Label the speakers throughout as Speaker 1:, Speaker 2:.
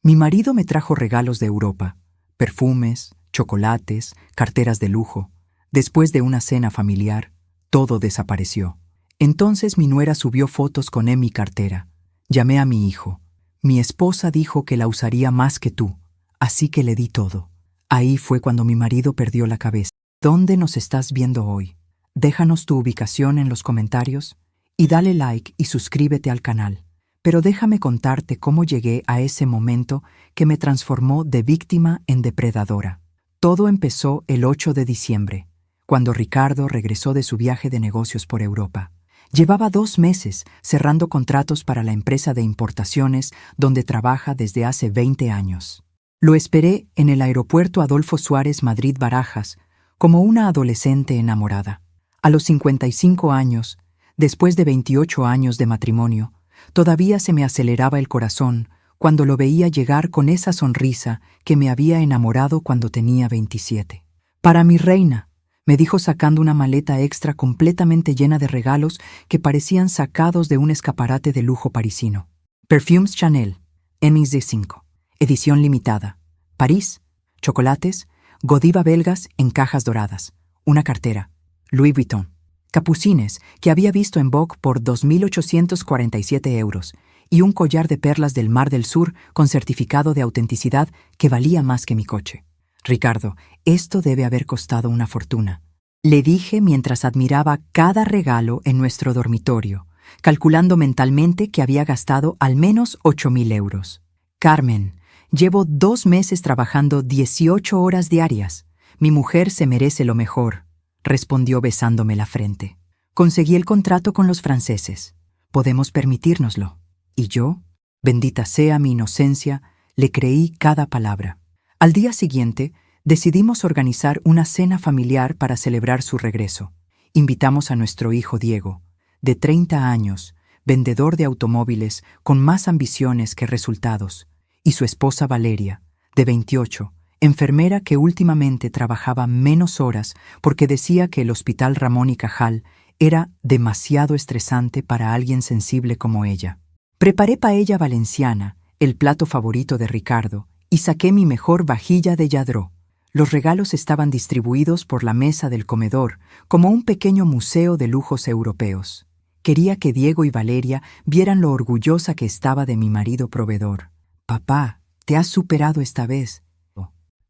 Speaker 1: Mi marido me trajo regalos de Europa, perfumes, chocolates, carteras de lujo. Después de una cena familiar, todo desapareció. Entonces mi nuera subió fotos con mi cartera. Llamé a mi hijo. Mi esposa dijo que la usaría más que tú, así que le di todo. Ahí fue cuando mi marido perdió la cabeza. ¿Dónde nos estás viendo hoy? Déjanos tu ubicación en los comentarios y dale like y suscríbete al canal. Pero déjame contarte cómo llegué a ese momento que me transformó de víctima en depredadora. Todo empezó el 8 de diciembre, cuando Ricardo regresó de su viaje de negocios por Europa. Llevaba 2 meses cerrando contratos para la empresa de importaciones donde trabaja desde hace 20 años. Lo esperé en el aeropuerto Adolfo Suárez Madrid-Barajas como una adolescente enamorada. A los 55 años, después de 28 años de matrimonio, todavía se me aceleraba el corazón cuando lo veía llegar con esa sonrisa que me había enamorado cuando tenía 27. «Para mi reina», me dijo sacando una maleta extra completamente llena de regalos que parecían sacados de un escaparate de lujo parisino. Perfumes Chanel, MX5, edición limitada. París, chocolates, Godiva belgas en cajas doradas, una cartera, Louis Vuitton. Capucines que había visto en Vogue por 2.847 euros y un collar de perlas del Mar del Sur con certificado de autenticidad que valía más que mi coche. «Ricardo, esto debe haber costado una fortuna», le dije mientras admiraba cada regalo en nuestro dormitorio, calculando mentalmente que había gastado al menos 8.000 euros. «Carmen, llevo 2 meses trabajando 18 horas diarias. Mi mujer se merece lo mejor», respondió besándome la frente. «Conseguí el contrato con los franceses. Podemos permitírnoslo». Y yo, bendita sea mi inocencia, le creí cada palabra. Al día siguiente, decidimos organizar una cena familiar para celebrar su regreso. Invitamos a nuestro hijo Diego, de 30 años, vendedor de automóviles con más ambiciones que resultados, y su esposa Valeria, de 28, enfermera que últimamente trabajaba menos horas porque decía que el Hospital Ramón y Cajal era demasiado estresante para alguien sensible como ella. Preparé paella valenciana, el plato favorito de Ricardo, y saqué mi mejor vajilla de Lladró. Los regalos estaban distribuidos por la mesa del comedor, como un pequeño museo de lujos europeos. Quería que Diego y Valeria vieran lo orgullosa que estaba de mi marido proveedor. «Papá, te has superado esta vez»,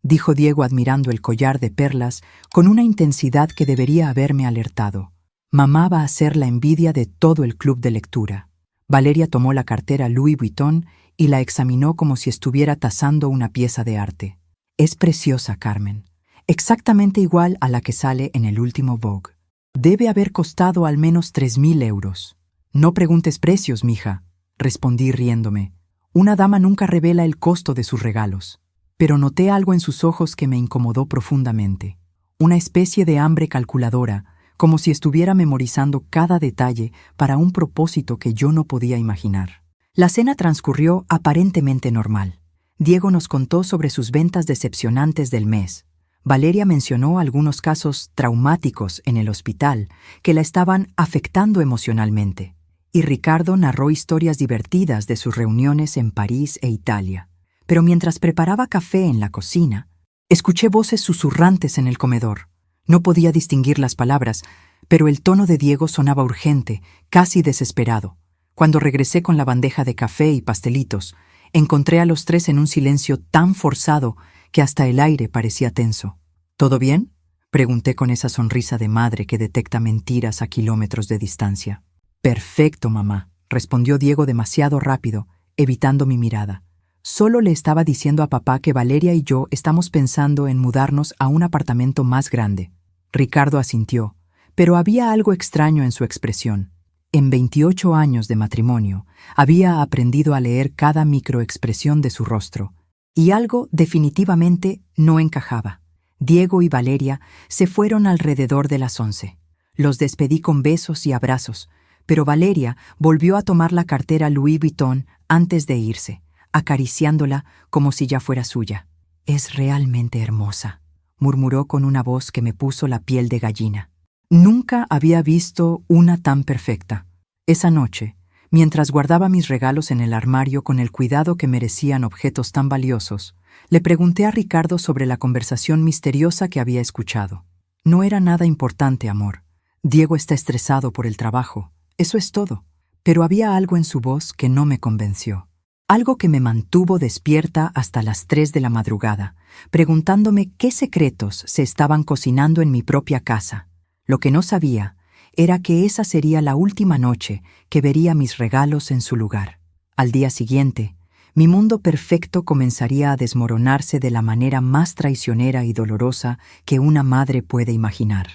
Speaker 1: dijo Diego admirando el collar de perlas con una intensidad que debería haberme alertado. Mamá va a ser la envidia de todo el club de lectura. Valeria tomó la cartera Louis Vuitton y la examinó como si estuviera tasando una pieza de arte. «Es preciosa, Carmen. Exactamente igual a la que sale en el último Vogue. Debe haber costado al menos 3.000 euros». «No preguntes precios, mija», respondí riéndome. Una dama nunca revela el costo de sus regalos. Pero noté algo en sus ojos que me incomodó profundamente. Una especie de hambre calculadora, como si estuviera memorizando cada detalle para un propósito que yo no podía imaginar. La cena transcurrió aparentemente normal. Diego nos contó sobre sus ventas decepcionantes del mes. Valeria mencionó algunos casos traumáticos en el hospital que la estaban afectando emocionalmente. Y Ricardo narró historias divertidas de sus reuniones en París e Italia. Pero mientras preparaba café en la cocina, escuché voces susurrantes en el comedor. No podía distinguir las palabras, pero el tono de Diego sonaba urgente, casi desesperado. Cuando regresé con la bandeja de café y pastelitos, encontré a los 3 en un silencio tan forzado que hasta el aire parecía tenso. «¿Todo bien?», pregunté con esa sonrisa de madre que detecta mentiras a kilómetros de distancia. «Perfecto, mamá», respondió Diego demasiado rápido, evitando mi mirada. «Solo le estaba diciendo a papá que Valeria y yo estamos pensando en mudarnos a un apartamento más grande». Ricardo asintió, pero había algo extraño en su expresión. En 28 años de matrimonio, había aprendido a leer cada microexpresión de su rostro, y algo definitivamente no encajaba. Diego y Valeria se fueron alrededor de las 11. Los despedí con besos y abrazos, pero Valeria volvió a tomar la cartera Louis Vuitton antes de irse, acariciándola como si ya fuera suya. «Es realmente hermosa», murmuró con una voz que me puso la piel de gallina. Nunca había visto una tan perfecta. Esa noche, Mientras guardaba mis regalos en el armario con el cuidado que merecían objetos tan valiosos, le pregunté a Ricardo sobre la conversación misteriosa que había escuchado. No era nada importante, amor. Diego está estresado por el trabajo. Eso es todo. Pero había algo en su voz que no me convenció. Algo que me mantuvo despierta hasta las 3 de la madrugada, preguntándome qué secretos se estaban cocinando en mi propia casa. Lo que no sabía era que esa sería la última noche que vería mis regalos en su lugar. Al día siguiente, mi mundo perfecto comenzaría a desmoronarse de la manera más traicionera y dolorosa que una madre puede imaginar.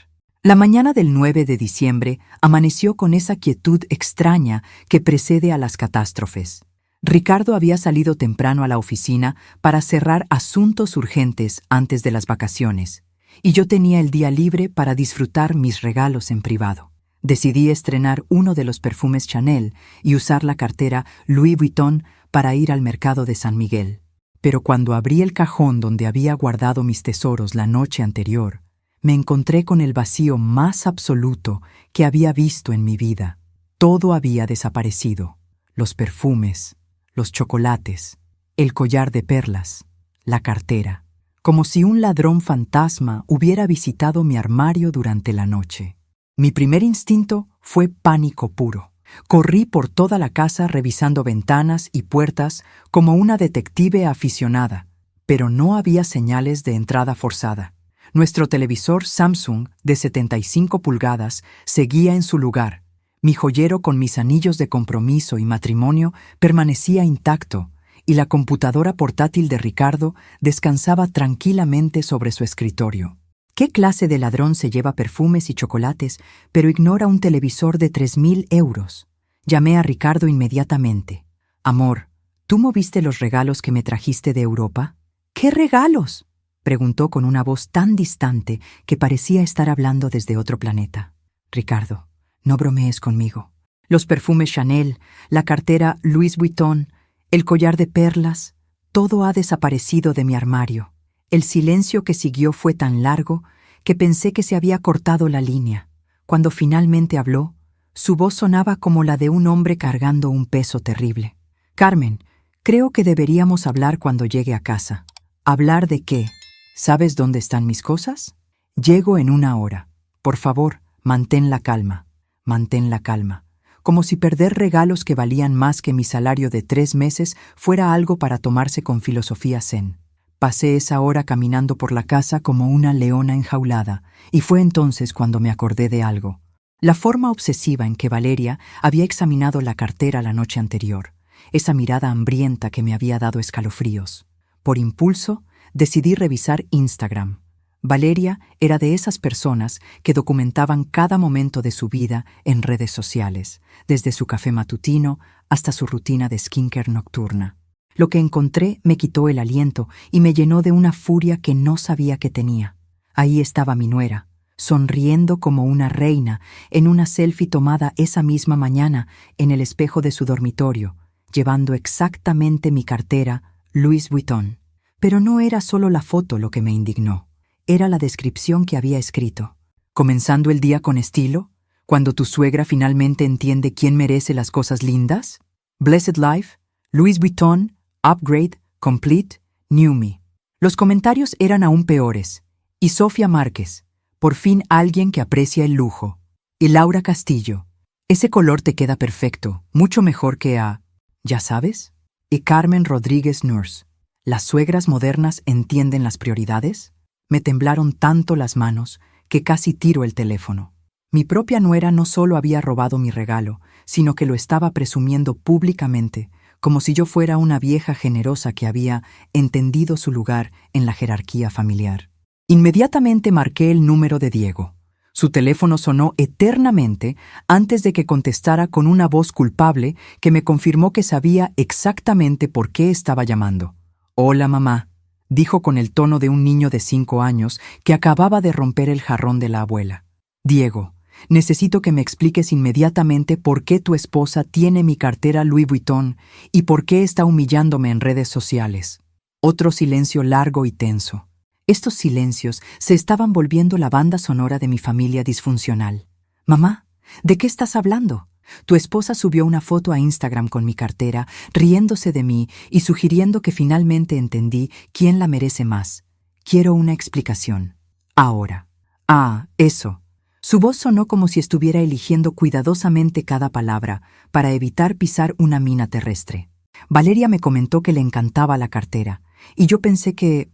Speaker 1: La mañana del 9 de diciembre amaneció con esa quietud extraña que precede a las catástrofes. Ricardo había salido temprano a la oficina para cerrar asuntos urgentes antes de las vacaciones, y yo tenía el día libre para disfrutar mis regalos en privado. Decidí estrenar uno de los perfumes Chanel y usar la cartera Louis Vuitton para ir al mercado de San Miguel. Pero cuando abrí el cajón donde había guardado mis tesoros la noche anterior, me encontré con el vacío más absoluto que había visto en mi vida. Todo había desaparecido: los perfumes, los chocolates, el collar de perlas, la cartera, como si un ladrón fantasma hubiera visitado mi armario durante la noche. Mi primer instinto fue pánico puro. Corrí por toda la casa revisando ventanas y puertas como una detective aficionada, pero no había señales de entrada forzada. Nuestro televisor Samsung de 75 pulgadas seguía en su lugar. Mi joyero con mis anillos de compromiso y matrimonio permanecía intacto, y la computadora portátil de Ricardo descansaba tranquilamente sobre su escritorio. ¿Qué clase de ladrón se lleva perfumes y chocolates, pero ignora un televisor de 3.000 euros? Llamé a Ricardo inmediatamente. Amor, ¿tú moviste los regalos que me trajiste de Europa? ¿Qué regalos?, preguntó con una voz tan distante que parecía estar hablando desde otro planeta. Ricardo, no bromees conmigo. Los perfumes Chanel, la cartera Louis Vuitton, el collar de perlas, todo ha desaparecido de mi armario. El silencio que siguió fue tan largo que pensé que se había cortado la línea. Cuando finalmente habló, su voz sonaba como la de un hombre cargando un peso terrible. Carmen, creo que deberíamos hablar cuando llegue a casa. ¿Hablar de qué? ¿Sabes dónde están mis cosas? Llego en 1 hora. Por favor, mantén la calma. Mantén la calma. Como si perder regalos que valían más que mi salario de 3 meses fuera algo para tomarse con filosofía zen. Pasé esa hora caminando por la casa como una leona enjaulada, y fue entonces cuando me acordé de algo. La forma obsesiva en que Valeria había examinado la cartera la noche anterior, esa mirada hambrienta que me había dado escalofríos. Por impulso, decidí revisar Instagram. Valeria era de esas personas que documentaban cada momento de su vida en redes sociales, desde su café matutino hasta su rutina de skincare nocturna. Lo que encontré me quitó el aliento y me llenó de una furia que no sabía que tenía. Ahí estaba mi nuera, sonriendo como una reina en una selfie tomada esa misma mañana en el espejo de su dormitorio, llevando exactamente mi cartera Louis Vuitton. Pero no era solo la foto lo que me indignó, era la descripción que había escrito. ¿Comenzando el día con estilo? ¿Cuando tu suegra finalmente entiende quién merece las cosas lindas? Blessed Life, Louis Vuitton, Upgrade, Complete, New Me. Los comentarios eran aún peores. Y Sofía Márquez, por fin alguien que aprecia el lujo. Y Laura Castillo, ese color te queda perfecto, mucho mejor que a... ¿ya sabes? Y Carmen Rodríguez Nurs, ¿las suegras modernas entienden las prioridades? Me temblaron tanto las manos que casi tiro el teléfono. Mi propia nuera no solo había robado mi regalo, sino que lo estaba presumiendo públicamente, como si yo fuera una vieja generosa que había entendido su lugar en la jerarquía familiar. Inmediatamente marqué el número de Diego. Su teléfono sonó eternamente antes de que contestara con una voz culpable que me confirmó que sabía exactamente por qué estaba llamando. «Hola, mamá», dijo con el tono de un niño de 5 años que acababa de romper el jarrón de la abuela. «Diego, necesito que me expliques inmediatamente por qué tu esposa tiene mi cartera Louis Vuitton y por qué está humillándome en redes sociales». Otro silencio largo y tenso. Estos silencios se estaban volviendo la banda sonora de mi familia disfuncional. «Mamá, ¿de qué estás hablando?», Tu esposa subió una foto a Instagram con mi cartera, riéndose de mí y sugiriendo que finalmente entendí quién la merece más. Quiero una explicación. Ahora. Ah, eso. Su voz sonó como si estuviera eligiendo cuidadosamente cada palabra para evitar pisar una mina terrestre. Valeria me comentó que le encantaba la cartera, y yo pensé que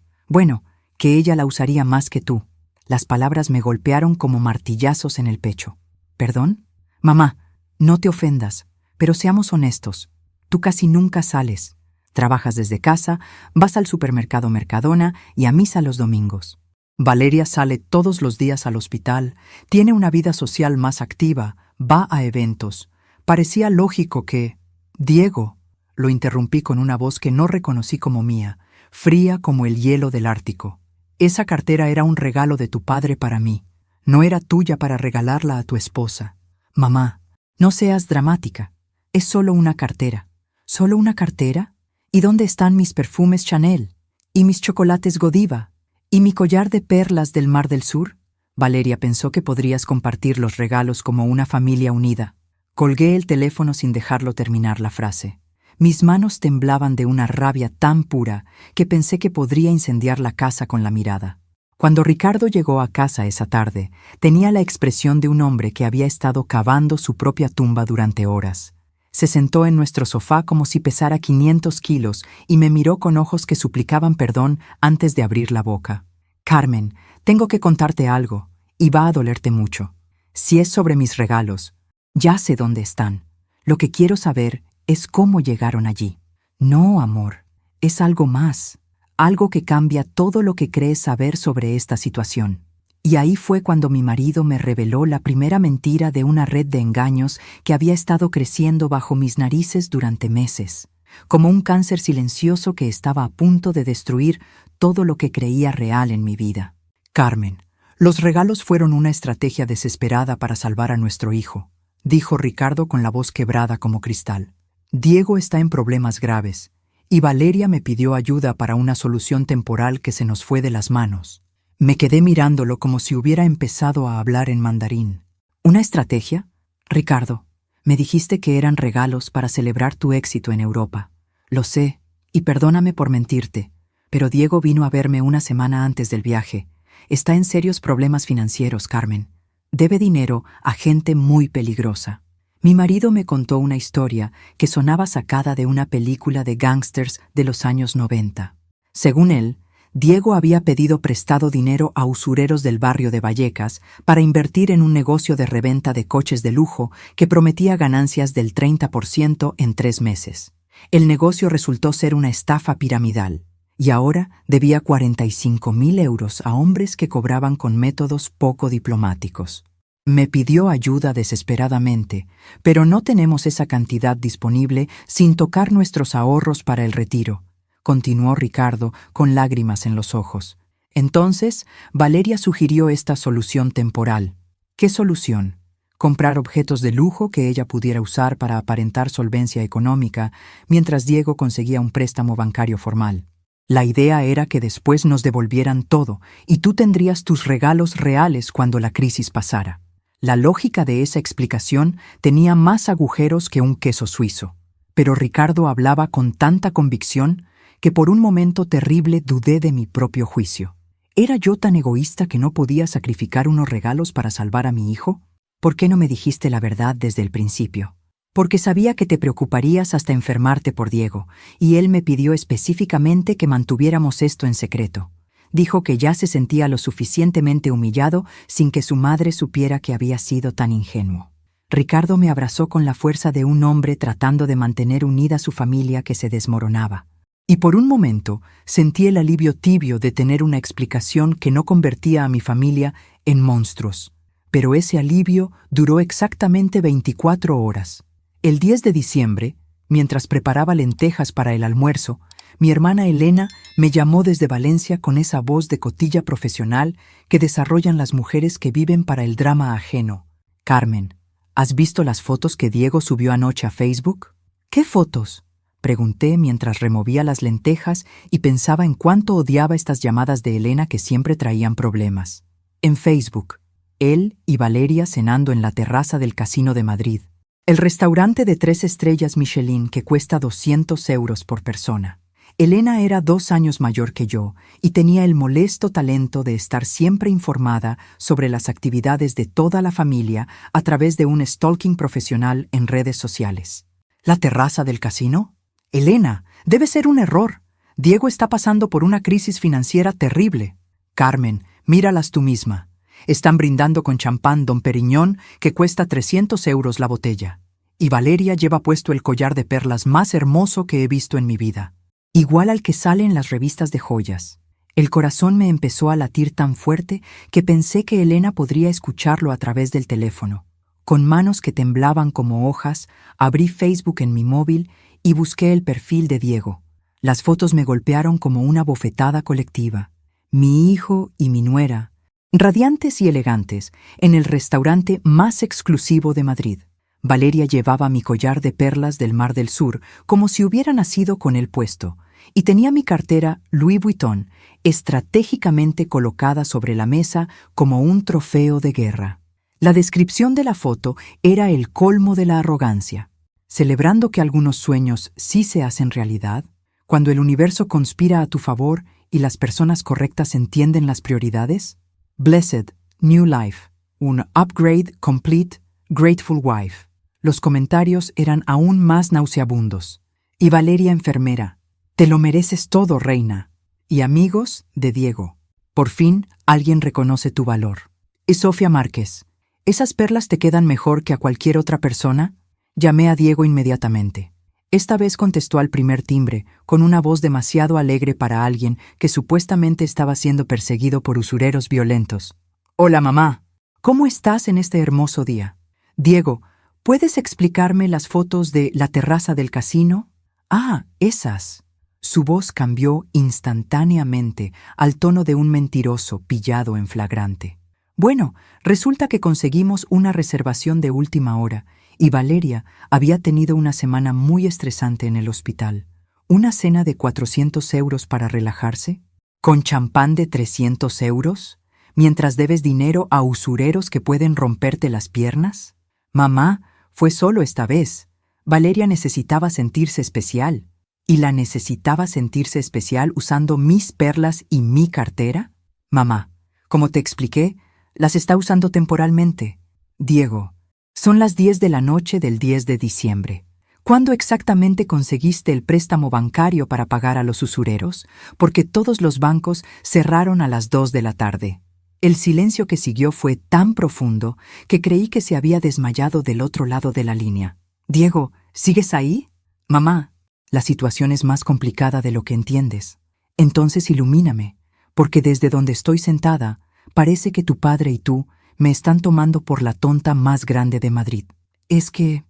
Speaker 1: ella la usaría más que tú. Las palabras me golpearon como martillazos en el pecho. ¿Perdón? Mamá, no te ofendas, pero seamos honestos. Tú casi nunca sales. Trabajas desde casa, vas al supermercado Mercadona y a misa los domingos. Valeria sale todos los días al hospital, tiene una vida social más activa, va a eventos. Parecía lógico que... Diego, lo interrumpí con una voz que no reconocí como mía, fría como el hielo del Ártico. Esa cartera era un regalo de tu padre para mí. No era tuya para regalarla a tu esposa. Mamá, no seas dramática. Es solo una cartera. ¿Solo una cartera? ¿Y dónde están mis perfumes Chanel? ¿Y mis chocolates Godiva? ¿Y mi collar de perlas del Mar del Sur? Valeria pensó que podrías compartir los regalos como una familia unida. Colgué el teléfono sin dejarlo terminar la frase. Mis manos temblaban de una rabia tan pura que pensé que podría incendiar la casa con la mirada. Cuando Ricardo llegó a casa esa tarde, tenía la expresión de un hombre que había estado cavando su propia tumba durante horas. Se sentó en nuestro sofá como si pesara 500 kilos y me miró con ojos que suplicaban perdón antes de abrir la boca. Carmen, tengo que contarte algo, y va a dolerte mucho. Si es sobre mis regalos, ya sé dónde están. Lo que quiero saber es cómo llegaron allí. No, amor, es algo más, algo que cambia todo lo que crees saber sobre esta situación. Y ahí fue cuando mi marido me reveló la primera mentira de una red de engaños que había estado creciendo bajo mis narices durante meses, como un cáncer silencioso que estaba a punto de destruir todo lo que creía real en mi vida. Carmen, los regalos fueron una estrategia desesperada para salvar a nuestro hijo, dijo Ricardo con la voz quebrada como cristal. Diego está en problemas graves, y Valeria me pidió ayuda para una solución temporal que se nos fue de las manos. Me quedé mirándolo como si hubiera empezado a hablar en mandarín. ¿Una estrategia? Ricardo, me dijiste que eran regalos para celebrar tu éxito en Europa. Lo sé, y perdóname por mentirte, pero Diego vino a verme una semana antes del viaje. Está en serios problemas financieros, Carmen. Debe dinero a gente muy peligrosa. Mi marido me contó una historia que sonaba sacada de una película de gángsters de los años 90. Según él, Diego había pedido prestado dinero a usureros del barrio de Vallecas para invertir en un negocio de reventa de coches de lujo que prometía ganancias del 30% en 3 meses. El negocio resultó ser una estafa piramidal, y ahora debía 45.000 euros a hombres que cobraban con métodos poco diplomáticos. Me pidió ayuda desesperadamente, pero no tenemos esa cantidad disponible sin tocar nuestros ahorros para el retiro, continuó Ricardo con lágrimas en los ojos. Entonces, Valeria sugirió esta solución temporal. ¿Qué solución? Comprar objetos de lujo que ella pudiera usar para aparentar solvencia económica, mientras Diego conseguía un préstamo bancario formal. La idea era que después nos devolvieran todo, y tú tendrías tus regalos reales cuando la crisis pasara. La lógica de esa explicación tenía más agujeros que un queso suizo, pero Ricardo hablaba con tanta convicción que por un momento terrible dudé de mi propio juicio. ¿Era yo tan egoísta que no podía sacrificar unos regalos para salvar a mi hijo? ¿Por qué no me dijiste la verdad desde el principio? Porque sabía que te preocuparías hasta enfermarte por Diego, y él me pidió específicamente que mantuviéramos esto en secreto. Dijo que ya se sentía lo suficientemente humillado sin que su madre supiera que había sido tan ingenuo. Ricardo me abrazó con la fuerza de un hombre tratando de mantener unida su familia que se desmoronaba. Y por un momento sentí el alivio tibio de tener una explicación que no convertía a mi familia en monstruos. Pero ese alivio duró exactamente 24 horas. El 10 de diciembre, mientras preparaba lentejas para el almuerzo, mi hermana Elena me llamó desde Valencia con esa voz de cotilla profesional que desarrollan las mujeres que viven para el drama ajeno. Carmen, ¿has visto las fotos que Diego subió anoche a Facebook? ¿Qué fotos? Pregunté mientras removía las lentejas y pensaba en cuánto odiaba estas llamadas de Elena que siempre traían problemas. En Facebook, él y Valeria cenando en la terraza del Casino de Madrid. El restaurante de 3 estrellas Michelin que cuesta 200 euros por persona. Elena era 2 años mayor que yo y tenía el molesto talento de estar siempre informada sobre las actividades de toda la familia a través de un stalking profesional en redes sociales. ¿La terraza del casino? Elena, debe ser un error. Diego está pasando por una crisis financiera terrible. Carmen, míralas tú misma. Están brindando con champán Dom Perignon que cuesta 300 euros la botella. Y Valeria lleva puesto el collar de perlas más hermoso que he visto en mi vida. Igual al que sale en las revistas de joyas. El corazón me empezó a latir tan fuerte que pensé que Elena podría escucharlo a través del teléfono. Con manos que temblaban como hojas, abrí Facebook en mi móvil y busqué el perfil de Diego. Las fotos me golpearon como una bofetada colectiva. Mi hijo y mi nuera, radiantes y elegantes, en el restaurante más exclusivo de Madrid. Valeria llevaba mi collar de perlas del Mar del Sur como si hubiera nacido con él puesto, y tenía mi cartera Louis Vuitton estratégicamente colocada sobre la mesa como un trofeo de guerra. La descripción de la foto era el colmo de la arrogancia. Celebrando que algunos sueños sí se hacen realidad, cuando el universo conspira a tu favor y las personas correctas entienden las prioridades. Blessed, New Life, un upgrade complete, grateful wife. Los comentarios eran aún más nauseabundos. Y Valeria enfermera, te lo mereces todo, reina. Y amigos de Diego, por fin alguien reconoce tu valor. Y Sofía Márquez, ¿esas perlas te quedan mejor que a cualquier otra persona? Llamé a Diego inmediatamente. Esta vez contestó al primer timbre, con una voz demasiado alegre para alguien que supuestamente estaba siendo perseguido por usureros violentos. Hola, mamá. ¿Cómo estás en este hermoso día? Diego, ¿puedes explicarme las fotos de la terraza del casino? Ah, esas. Su voz cambió instantáneamente al tono de un mentiroso pillado en flagrante. Bueno, resulta que conseguimos una reservación de última hora y Valeria había tenido una semana muy estresante en el hospital. ¿Una cena de 400 euros para relajarse? ¿Con champán de 300 euros? ¿Mientras debes dinero a usureros que pueden romperte las piernas? Mamá, fue solo esta vez. Valeria necesitaba sentirse especial. ¿Y la necesitaba sentirse especial usando mis perlas y mi cartera? Mamá, como te expliqué, las está usando temporalmente. Diego, son las 10 de la noche del 10 de diciembre. ¿Cuándo exactamente conseguiste el préstamo bancario para pagar a los usureros? Porque todos los bancos cerraron a las 2 de la tarde. El silencio que siguió fue tan profundo que creí que se había desmayado del otro lado de la línea. Diego, ¿sigues ahí? Mamá, la situación es más complicada de lo que entiendes. Entonces ilumíname, porque desde donde estoy sentada, parece que tu padre y tú me están tomando por la tonta más grande de Madrid. Es que...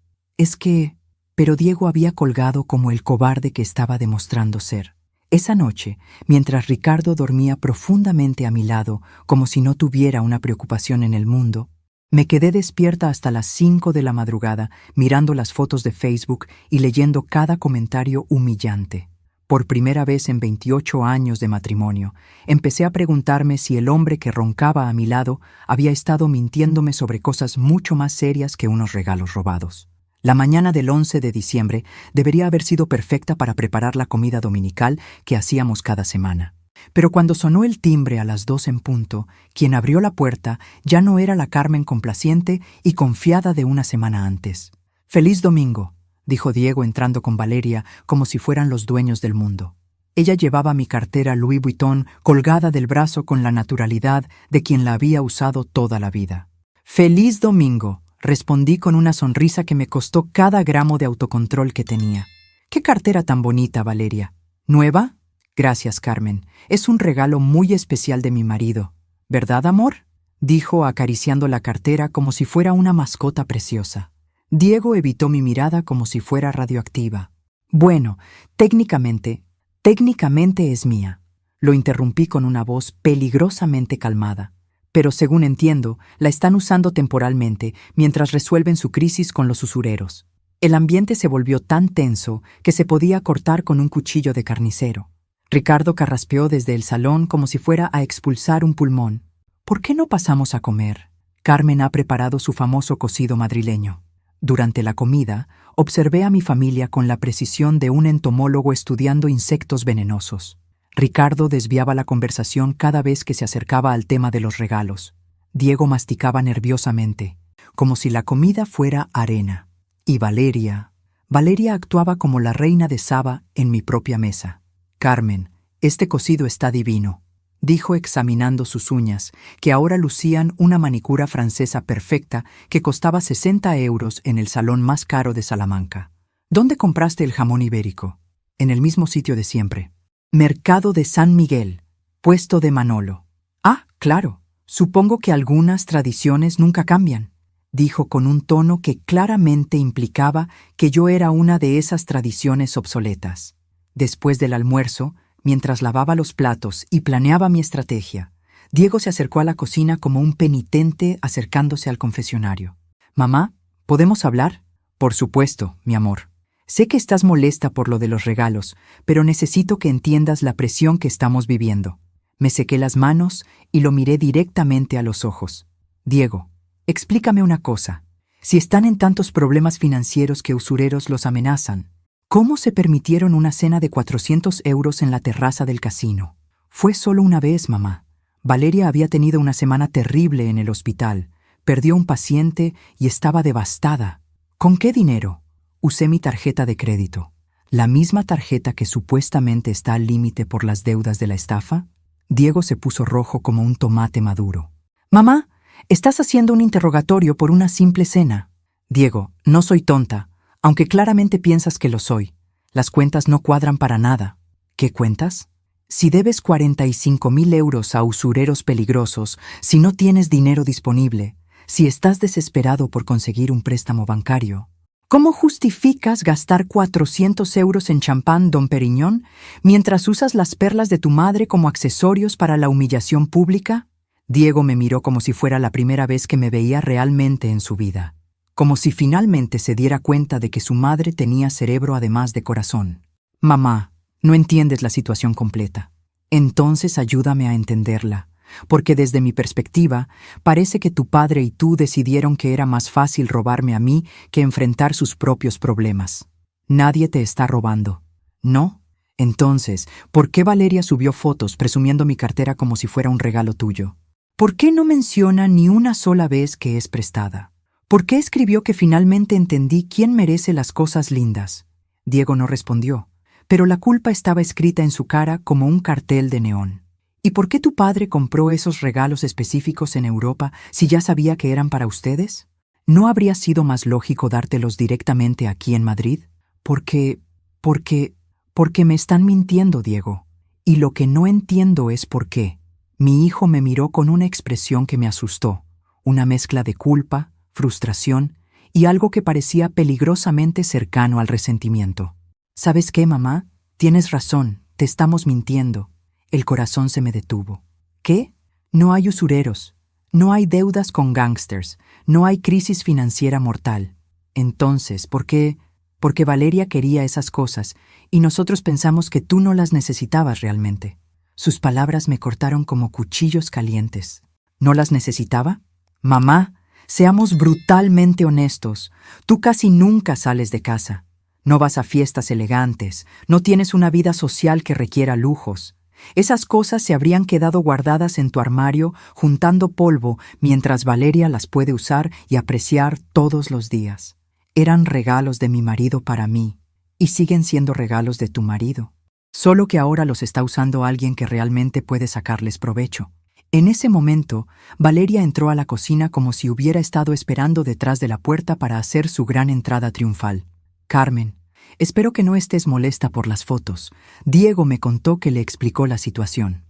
Speaker 1: Pero Diego había colgado como el cobarde que estaba demostrando ser. Esa noche, mientras Ricardo dormía profundamente a mi lado, como si no tuviera una preocupación en el mundo, me quedé despierta hasta las 5 de la madrugada, mirando las fotos de Facebook y leyendo cada comentario humillante. Por primera vez en 28 años de matrimonio, empecé a preguntarme si el hombre que roncaba a mi lado había estado mintiéndome sobre cosas mucho más serias que unos regalos robados. La mañana del 11 de diciembre debería haber sido perfecta para preparar la comida dominical que hacíamos cada semana. Pero cuando sonó el timbre a las 2 en punto, quien abrió la puerta ya no era la Carmen complaciente y confiada de una semana antes. «Feliz domingo», dijo Diego entrando con Valeria como si fueran los dueños del mundo. Ella llevaba mi cartera Louis Vuitton colgada del brazo con la naturalidad de quien la había usado toda la vida. «Feliz domingo», respondí con una sonrisa que me costó cada gramo de autocontrol que tenía. «¿Qué cartera tan bonita, Valeria? ¿Nueva?» «Gracias, Carmen. Es un regalo muy especial de mi marido. ¿Verdad, amor?», dijo acariciando la cartera como si fuera una mascota preciosa. Diego evitó mi mirada como si fuera radioactiva. «Bueno, técnicamente es mía», lo interrumpí con una voz peligrosamente calmada. «Pero según entiendo, la están usando temporalmente mientras resuelven su crisis con los usureros». El ambiente se volvió tan tenso que se podía cortar con un cuchillo de carnicero. Ricardo carraspeó desde el salón como si fuera a expulsar un pulmón. «¿Por qué no pasamos a comer? Carmen ha preparado su famoso cocido madrileño». Durante la comida, observé a mi familia con la precisión de un entomólogo estudiando insectos venenosos. Ricardo desviaba la conversación cada vez que se acercaba al tema de los regalos. Diego masticaba nerviosamente, como si la comida fuera arena. Y Valeria actuaba como la reina de Saba en mi propia mesa. «Carmen, este cocido está divino», dijo examinando sus uñas, que ahora lucían una manicura francesa perfecta que costaba 60 euros en el salón más caro de Salamanca. «¿Dónde compraste el jamón ibérico?» «En el mismo sitio de siempre». «Mercado de San Miguel, puesto de Manolo». «Ah, claro. Supongo que algunas tradiciones nunca cambian», dijo con un tono que claramente implicaba que yo era una de esas tradiciones obsoletas. Después del almuerzo, mientras lavaba los platos y planeaba mi estrategia, Diego se acercó a la cocina como un penitente acercándose al confesionario. «Mamá, ¿podemos hablar?» «Por supuesto, mi amor. Sé que estás molesta por lo de los regalos, pero necesito que entiendas la presión que estamos viviendo». Me sequé las manos y lo miré directamente a los ojos. «Diego, explícame una cosa. Si están en tantos problemas financieros que usureros los amenazan, ¿cómo se permitieron una cena de 400 euros en la terraza del casino?» «Fue solo una vez, mamá. Valeria había tenido una semana terrible en el hospital. Perdió un paciente y estaba devastada». «¿Con qué dinero?» «Usé mi tarjeta de crédito». «¿La misma tarjeta que supuestamente está al límite por las deudas de la estafa?» Diego se puso rojo como un tomate maduro. «Mamá, estás haciendo un interrogatorio por una simple cena». «Diego, no soy tonta, aunque claramente piensas que lo soy. Las cuentas no cuadran para nada». «¿Qué cuentas?» «Si debes 45.000 euros a usureros peligrosos, si no tienes dinero disponible, si estás desesperado por conseguir un préstamo bancario, ¿cómo justificas gastar 400 euros en champán Dom Perignon mientras usas las perlas de tu madre como accesorios para la humillación pública?» Diego me miró como si fuera la primera vez que me veía realmente en su vida, como si finalmente se diera cuenta de que su madre tenía cerebro además de corazón. «Mamá, no entiendes la situación completa. Entonces ayúdame a entenderla, porque desde mi perspectiva, parece que tu padre y tú decidieron que era más fácil robarme a mí que enfrentar sus propios problemas. Nadie te está robando, ¿no? Entonces, ¿por qué Valeria subió fotos presumiendo mi cartera como si fuera un regalo tuyo? ¿Por qué no menciona ni una sola vez que es prestada? ¿Por qué escribió que finalmente entendí quién merece las cosas lindas?» Diego no respondió, pero la culpa estaba escrita en su cara como un cartel de neón. «¿Y por qué tu padre compró esos regalos específicos en Europa si ya sabía que eran para ustedes? ¿No habría sido más lógico dártelos directamente aquí en Madrid? Porque me están mintiendo, Diego. Y lo que no entiendo es por qué». Mi hijo me miró con una expresión que me asustó, una mezcla de culpa, frustración y algo que parecía peligrosamente cercano al resentimiento. «¿Sabes qué, mamá? Tienes razón, te estamos mintiendo». El corazón se me detuvo. ¿Qué? No hay usureros, no hay deudas con gángsters, no hay crisis financiera mortal. Entonces, ¿por qué? Porque Valeria quería esas cosas y nosotros pensamos que tú no las necesitabas realmente. Sus palabras me cortaron como cuchillos calientes. ¿No las necesitaba? Mamá, seamos brutalmente honestos. Tú casi nunca sales de casa. No vas a fiestas elegantes, no tienes una vida social que requiera lujos. Esas cosas se habrían quedado guardadas en tu armario juntando polvo mientras Valeria las puede usar y apreciar todos los días. Eran regalos de mi marido para mí y siguen siendo regalos de tu marido. Solo que ahora los está usando alguien que realmente puede sacarles provecho. En ese momento, Valeria entró a la cocina como si hubiera estado esperando detrás de la puerta para hacer su gran entrada triunfal. «Carmen, espero que no estés molesta por las fotos. Diego me contó que le explicó la situación».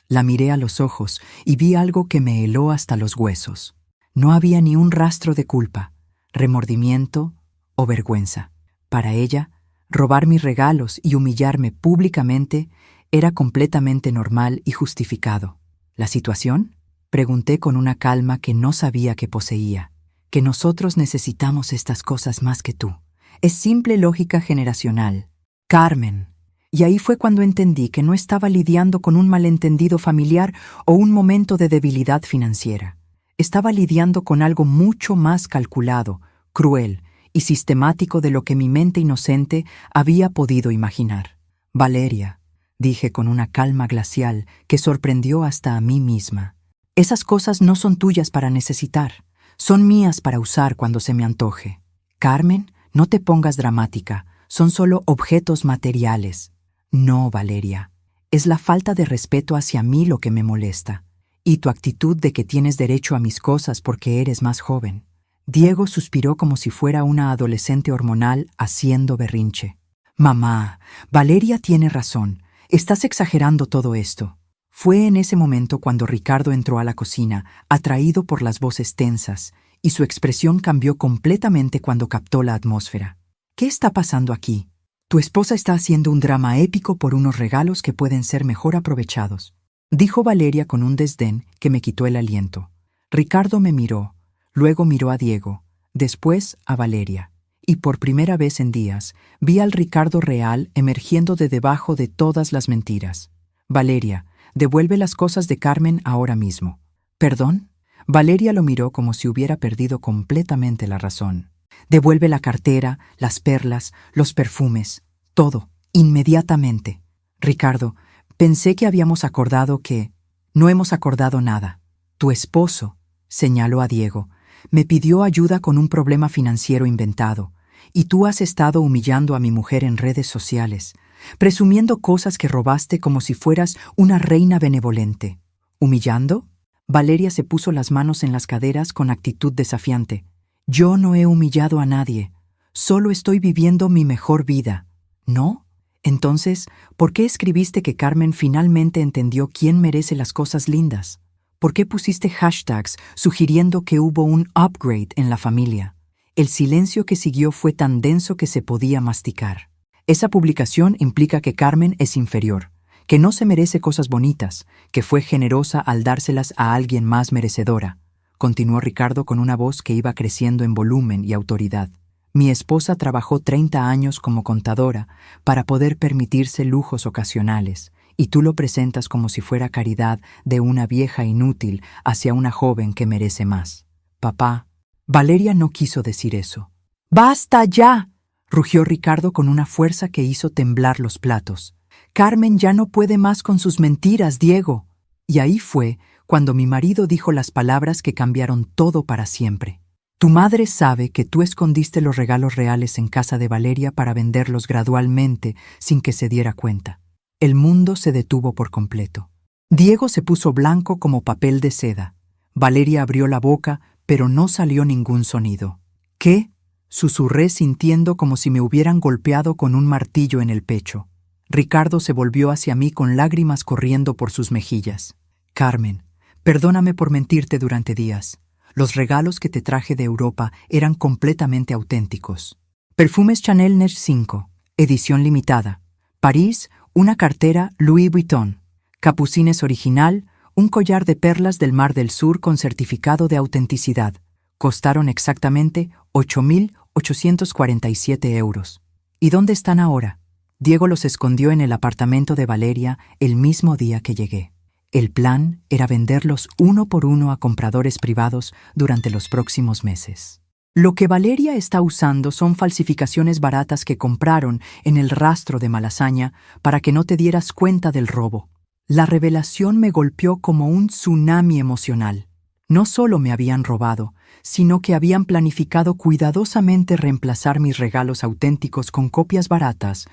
Speaker 1: La miré a los ojos y vi algo que me heló hasta los huesos. No había ni un rastro de culpa, remordimiento o vergüenza. Para ella, robar mis regalos y humillarme públicamente era completamente normal y justificado. ¿La situación? Pregunté con una calma que no sabía que poseía. Que nosotros necesitamos estas cosas más que tú. Es simple lógica generacional. Carmen. Y ahí fue cuando entendí que no estaba lidiando con un malentendido familiar o un momento de debilidad financiera. Estaba lidiando con algo mucho más calculado, cruel y sistemático de lo que mi mente inocente había podido imaginar. Valeria, dije con una calma glacial que sorprendió hasta a mí misma. Esas cosas no son tuyas para necesitar, son mías para usar cuando se me antoje. Carmen, no te pongas dramática, son solo objetos materiales. No, Valeria, es la falta de respeto hacia mí lo que me molesta, y tu actitud de que tienes derecho a mis cosas porque eres más joven. Diego suspiró como si fuera una adolescente hormonal haciendo berrinche. Mamá, Valeria tiene razón, estás exagerando todo esto. Fue en ese momento cuando Ricardo entró a la cocina, atraído por las voces tensas, y su expresión cambió completamente cuando captó la atmósfera. ¿Qué está pasando aquí? Tu esposa está haciendo un drama épico por unos regalos que pueden ser mejor aprovechados, dijo Valeria con un desdén que me quitó el aliento. Ricardo me miró, luego miró a Diego, después a Valeria, y por primera vez en días vi al Ricardo real emergiendo de debajo de todas las mentiras. Valeria, devuelve las cosas de Carmen ahora mismo. ¿Perdón? Valeria lo miró como si hubiera perdido completamente la razón. Devuelve la cartera, las perlas, los perfumes, todo, inmediatamente. Ricardo, pensé que habíamos acordado que... No hemos acordado nada. Tu esposo, señaló a Diego, me pidió ayuda con un problema financiero inventado, y tú has estado humillando a mi mujer en redes sociales, presumiendo cosas que robaste como si fueras una reina benevolente. ¿Humillando? Valeria se puso las manos en las caderas con actitud desafiante. Yo no he humillado a nadie, solo estoy viviendo mi mejor vida. ¿No? Entonces, ¿por qué escribiste que Carmen finalmente entendió quién merece las cosas lindas? ¿Por qué pusiste hashtags sugiriendo que hubo un upgrade en la familia? El silencio que siguió fue tan denso que se podía masticar. Esa publicación implica que Carmen es inferior, que no se merece cosas bonitas, que fue generosa al dárselas a alguien más merecedora, continuó Ricardo con una voz que iba creciendo en volumen y autoridad. Mi esposa trabajó 30 años como contadora para poder permitirse lujos ocasionales, y tú lo presentas como si fuera caridad de una vieja inútil hacia una joven que merece más. Papá, Valeria no quiso decir eso. ¡Basta ya!, rugió Ricardo con una fuerza que hizo temblar los platos. Carmen ya no puede más con sus mentiras, Diego. Y ahí fue cuando mi marido dijo las palabras que cambiaron todo para siempre. Tu madre sabe que tú escondiste los regalos reales en casa de Valeria para venderlos gradualmente sin que se diera cuenta. El mundo se detuvo por completo. Diego se puso blanco como papel de seda. Valeria abrió la boca, pero no salió ningún sonido. ¿Qué? Susurré sintiendo como si me hubieran golpeado con un martillo en el pecho. Ricardo se volvió hacia mí con lágrimas corriendo por sus mejillas. Carmen, perdóname por mentirte durante días. Los regalos que te traje de Europa eran completamente auténticos. Perfumes Chanel Neige 5, edición limitada. París, una cartera Louis Vuitton. Capucines original, un collar de perlas del Mar del Sur con certificado de autenticidad. Costaron exactamente 8.847 euros. ¿Y dónde están ahora? Diego los escondió en el apartamento de Valeria el mismo día que llegué. El plan era venderlos uno por uno a compradores privados durante los próximos meses. Lo que Valeria está usando son falsificaciones baratas que compraron en el rastro de Malasaña para que no te dieras cuenta del robo. La revelación me golpeó como un tsunami emocional. No solo me habían robado, sino que habían planificado cuidadosamente reemplazar mis regalos auténticos con copias baratas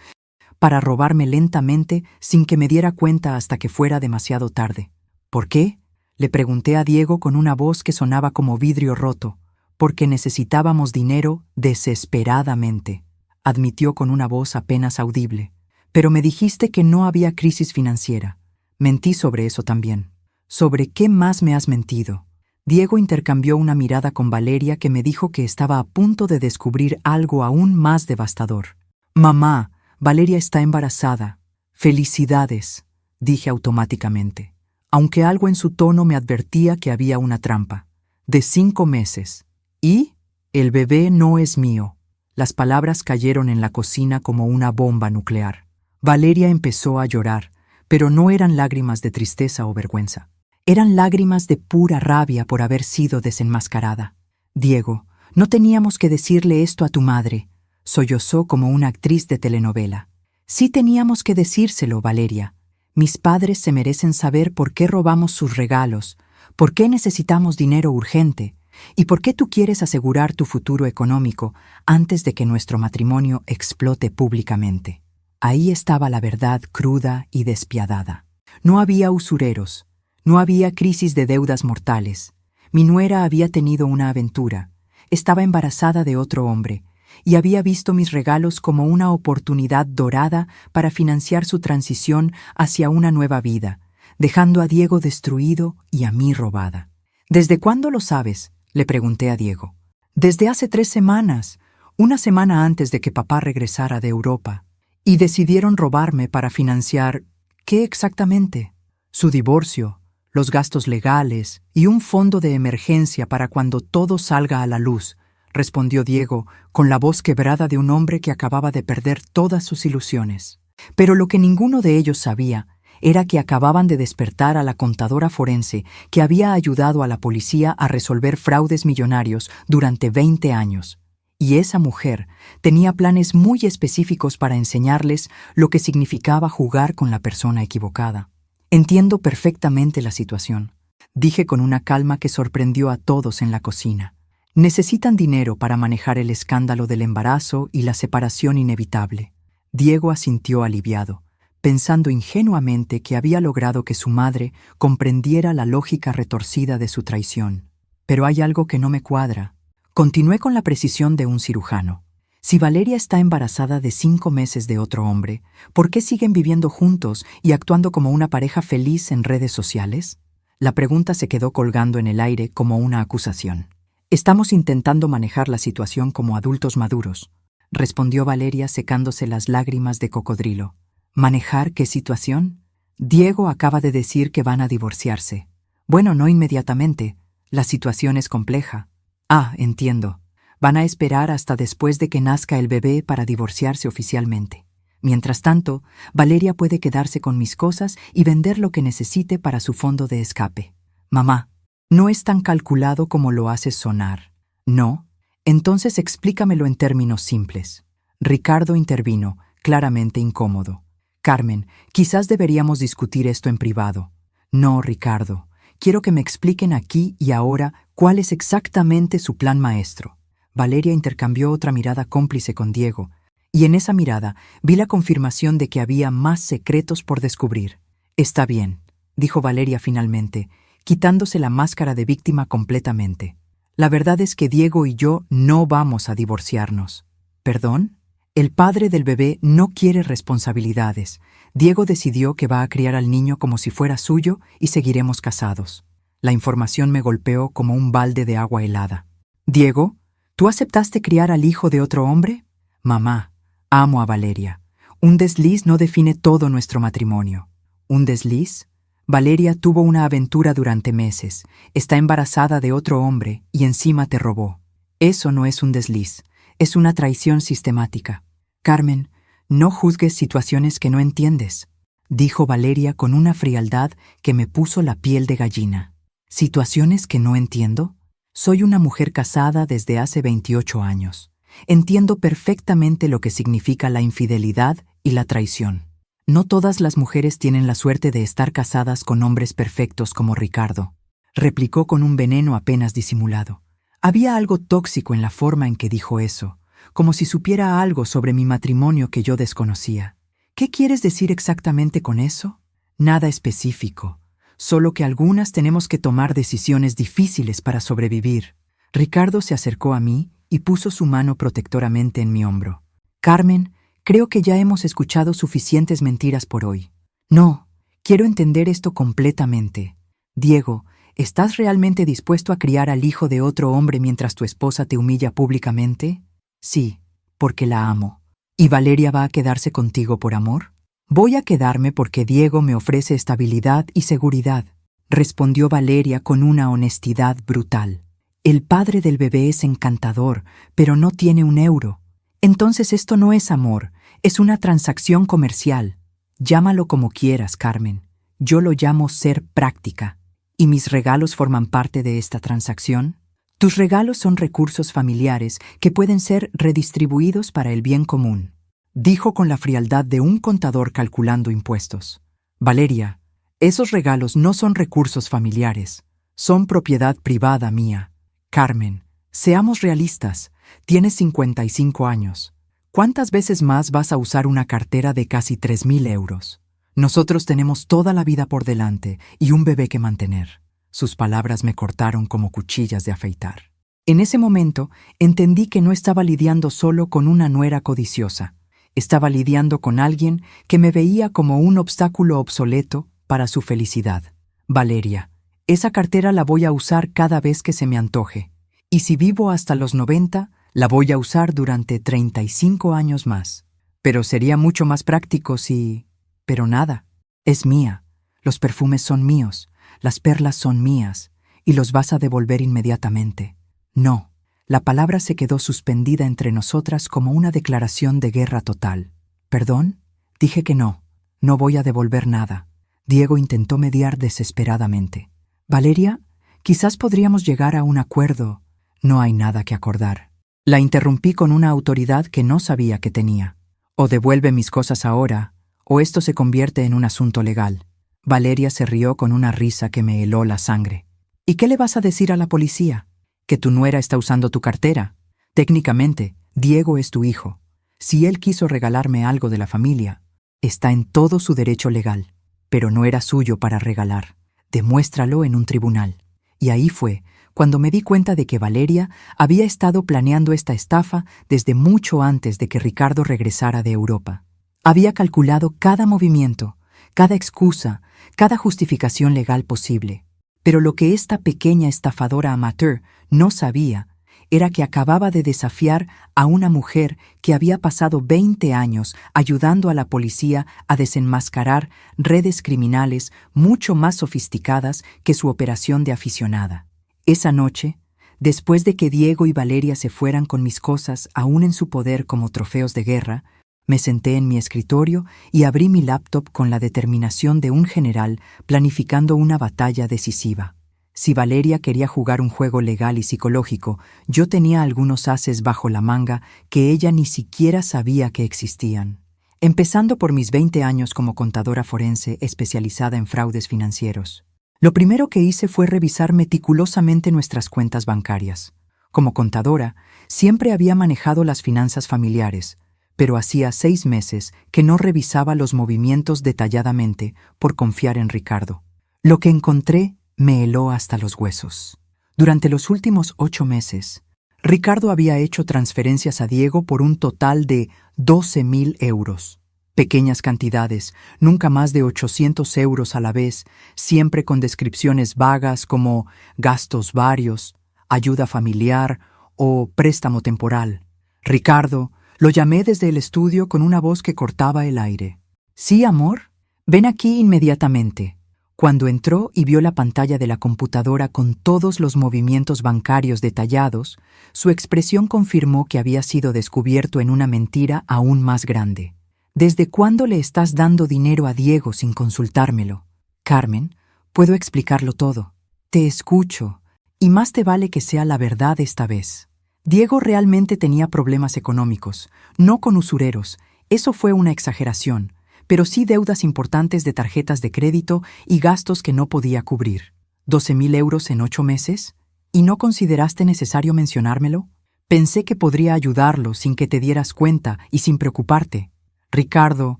Speaker 1: para robarme lentamente sin que me diera cuenta hasta que fuera demasiado tarde. ¿Por qué? Le pregunté a Diego con una voz que sonaba como vidrio roto. Porque necesitábamos dinero desesperadamente, admitió con una voz apenas audible. Pero me dijiste que no había crisis financiera. Mentí sobre eso también. ¿Sobre qué más me has mentido? Diego intercambió una mirada con Valeria que me dijo que estaba a punto de descubrir algo aún más devastador. Mamá, Valeria está embarazada. Felicidades, dije automáticamente, aunque algo en su tono me advertía que había una trampa. De 5 meses. ¿Y? El bebé no es mío. Las palabras cayeron en la cocina como una bomba nuclear. Valeria empezó a llorar, pero no eran lágrimas de tristeza o vergüenza. Eran lágrimas de pura rabia por haber sido desenmascarada. Diego, No teníamos que decirle esto a tu madre, sollozó como una actriz de telenovela. Sí teníamos que decírselo, Valeria. Mis padres se merecen saber por qué robamos sus regalos, por qué necesitamos dinero urgente y por qué tú quieres asegurar tu futuro económico antes de que nuestro matrimonio explote públicamente. Ahí estaba la verdad cruda y despiadada. No había usureros, no había crisis de deudas mortales. Mi nuera había tenido una aventura, estaba embarazada de otro hombre, y había visto mis regalos como una oportunidad dorada para financiar su transición hacia una nueva vida, dejando a Diego destruido y a mí robada. ¿Desde cuándo lo sabes?, le pregunté a Diego. Desde hace 3 semanas, una semana antes de que papá regresara de Europa. Y decidieron robarme para financiar, ¿qué exactamente? Su divorcio, los gastos legales y un fondo de emergencia para cuando todo salga a la luz, respondió Diego con la voz quebrada de un hombre que acababa de perder todas sus ilusiones. Pero lo que ninguno de ellos sabía era que acababan de despertar a la contadora forense que había ayudado a la policía a resolver fraudes millonarios durante 20 años. Y esa mujer tenía planes muy específicos para enseñarles lo que significaba jugar con la persona equivocada. Entiendo perfectamente la situación, dije con una calma que sorprendió a todos en la cocina. Necesitan dinero para manejar el escándalo del embarazo y la separación inevitable. Diego asintió aliviado, pensando ingenuamente que había logrado que su madre comprendiera la lógica retorcida de su traición. Pero hay algo que no me cuadra. Continué con la precisión de un cirujano. Si Valeria está embarazada de 5 meses de otro hombre, ¿por qué siguen viviendo juntos y actuando como una pareja feliz en redes sociales? La pregunta se quedó colgando en el aire como una acusación. Estamos intentando manejar la situación como adultos maduros, respondió Valeria secándose las lágrimas de cocodrilo. ¿Manejar qué situación? Diego acaba de decir que van a divorciarse. Bueno, no inmediatamente. La situación es compleja. Ah, entiendo. Van a esperar hasta después de que nazca el bebé para divorciarse oficialmente. Mientras tanto, Valeria puede quedarse con mis cosas y vender lo que necesite para su fondo de escape. Mamá, no es tan calculado como lo haces sonar. ¿No? Entonces explícamelo en términos simples. Ricardo intervino, claramente incómodo. Carmen, quizás deberíamos discutir esto en privado. No, Ricardo. Quiero que me expliquen aquí y ahora cuál es exactamente su plan maestro. Valeria intercambió otra mirada cómplice con Diego, y en esa mirada vi la confirmación de que había más secretos por descubrir. Está bien, dijo Valeria finalmente, quitándose la máscara de víctima completamente. La verdad es que Diego y yo no vamos a divorciarnos. ¿Perdón? El padre del bebé no quiere responsabilidades. Diego decidió que va a criar al niño como si fuera suyo y seguiremos casados. La información me golpeó como un balde de agua helada. Diego, ¿tú aceptaste criar al hijo de otro hombre? Mamá, amo a Valeria. Un desliz no define todo nuestro matrimonio. ¿Un desliz? Valeria tuvo una aventura durante meses, está embarazada de otro hombre y encima te robó. Eso no es un desliz. Es una traición sistemática. Carmen, no juzgues situaciones que no entiendes, dijo Valeria con una frialdad que me puso la piel de gallina. ¿Situaciones que no entiendo? Soy una mujer casada desde hace 28 años. Entiendo perfectamente lo que significa la infidelidad y la traición. No todas las mujeres tienen la suerte de estar casadas con hombres perfectos como Ricardo, replicó con un veneno apenas disimulado. Había algo tóxico en la forma en que dijo eso, como si supiera algo sobre mi matrimonio que yo desconocía. ¿Qué quieres decir exactamente con eso? Nada específico, solo que algunas tenemos que tomar decisiones difíciles para sobrevivir. Ricardo se acercó a mí y puso su mano protectoramente en mi hombro. Carmen, creo que ya hemos escuchado suficientes mentiras por hoy. No, quiero entender esto completamente. Diego, ¿estás realmente dispuesto a criar al hijo de otro hombre mientras tu esposa te humilla públicamente? Sí, porque la amo. ¿Y Valeria va a quedarse contigo por amor? Voy a quedarme porque Diego me ofrece estabilidad y seguridad, respondió Valeria con una honestidad brutal. El padre del bebé es encantador, pero no tiene un euro. Entonces esto no es amor, es una transacción comercial. Llámalo como quieras, Carmen. Yo lo llamo ser práctica. ¿Y mis regalos forman parte de esta transacción? Tus regalos son recursos familiares que pueden ser redistribuidos para el bien común, dijo con la frialdad de un contador calculando impuestos. Valeria, esos regalos no son recursos familiares, son propiedad privada mía. Carmen, seamos realistas, tienes 55 años. ¿Cuántas veces más vas a usar una cartera de casi 3.000 euros? Nosotros tenemos toda la vida por delante y un bebé que mantener. Sus palabras me cortaron como cuchillas de afeitar. En ese momento entendí que no estaba lidiando solo con una nuera codiciosa. Estaba lidiando con alguien que me veía como un obstáculo obsoleto para su felicidad. Valeria, esa cartera la voy a usar cada vez que se me antoje. Y si vivo hasta los 90, la voy a usar durante 35 años más. Pero sería mucho más práctico si... Pero nada, es mía. Los perfumes son míos, las perlas son mías, y los vas a devolver inmediatamente. No, la palabra se quedó suspendida entre nosotras como una declaración de guerra total. ¿Perdón? Dije que no, no voy a devolver nada. Diego intentó mediar desesperadamente. Valeria, quizás podríamos llegar a un acuerdo. No hay nada que acordar. La interrumpí con una autoridad que no sabía que tenía. O devuelve mis cosas ahora, o esto se convierte en un asunto legal. Valeria se rió con una risa que me heló la sangre. ¿Y qué le vas a decir a la policía? ¿Que tu nuera está usando tu cartera? Técnicamente, Diego es tu hijo. Si él quiso regalarme algo de la familia, está en todo su derecho legal, pero no era suyo para regalar. Demuéstralo en un tribunal. Y ahí fue cuando me di cuenta de que Valeria había estado planeando esta estafa desde mucho antes de que Ricardo regresara de Europa. Había calculado cada movimiento, cada excusa, cada justificación legal posible. Pero lo que esta pequeña estafadora amateur no sabía era que acababa de desafiar a una mujer que había pasado 20 años ayudando a la policía a desenmascarar redes criminales mucho más sofisticadas que su operación de aficionada. Esa noche, después de que Diego y Valeria se fueran con mis cosas aún en su poder como trofeos de guerra, me senté en mi escritorio y abrí mi laptop con la determinación de un general planificando una batalla decisiva. Si Valeria quería jugar un juego legal y psicológico, yo tenía algunos ases bajo la manga que ella ni siquiera sabía que existían. Empezando por mis 20 años como contadora forense especializada en fraudes financieros. Lo primero que hice fue revisar meticulosamente nuestras cuentas bancarias. Como contadora, siempre había manejado las finanzas familiares, pero hacía 6 meses que no revisaba los movimientos detalladamente por confiar en Ricardo. Lo que encontré me heló hasta los huesos. Durante los últimos 8 meses, Ricardo había hecho transferencias a Diego por un total de 12.000 euros. Pequeñas cantidades, nunca más de 800 euros a la vez, siempre con descripciones vagas como gastos varios, ayuda familiar o préstamo temporal. Ricardo, lo llamé desde el estudio con una voz que cortaba el aire. «Sí, amor, ven aquí inmediatamente». Cuando entró y vio la pantalla de la computadora con todos los movimientos bancarios detallados, su expresión confirmó que había sido descubierto en una mentira aún más grande. «¿Desde cuándo le estás dando dinero a Diego sin consultármelo?» «Carmen, puedo explicarlo todo». «Te escucho, y más te vale que sea la verdad esta vez». Diego realmente tenía problemas económicos, no con usureros, eso fue una exageración, pero sí deudas importantes de tarjetas de crédito y gastos que no podía cubrir. ¿12.000 euros en 8 meses? ¿Y no consideraste necesario mencionármelo? Pensé que podría ayudarlo sin que te dieras cuenta y sin preocuparte. Ricardo,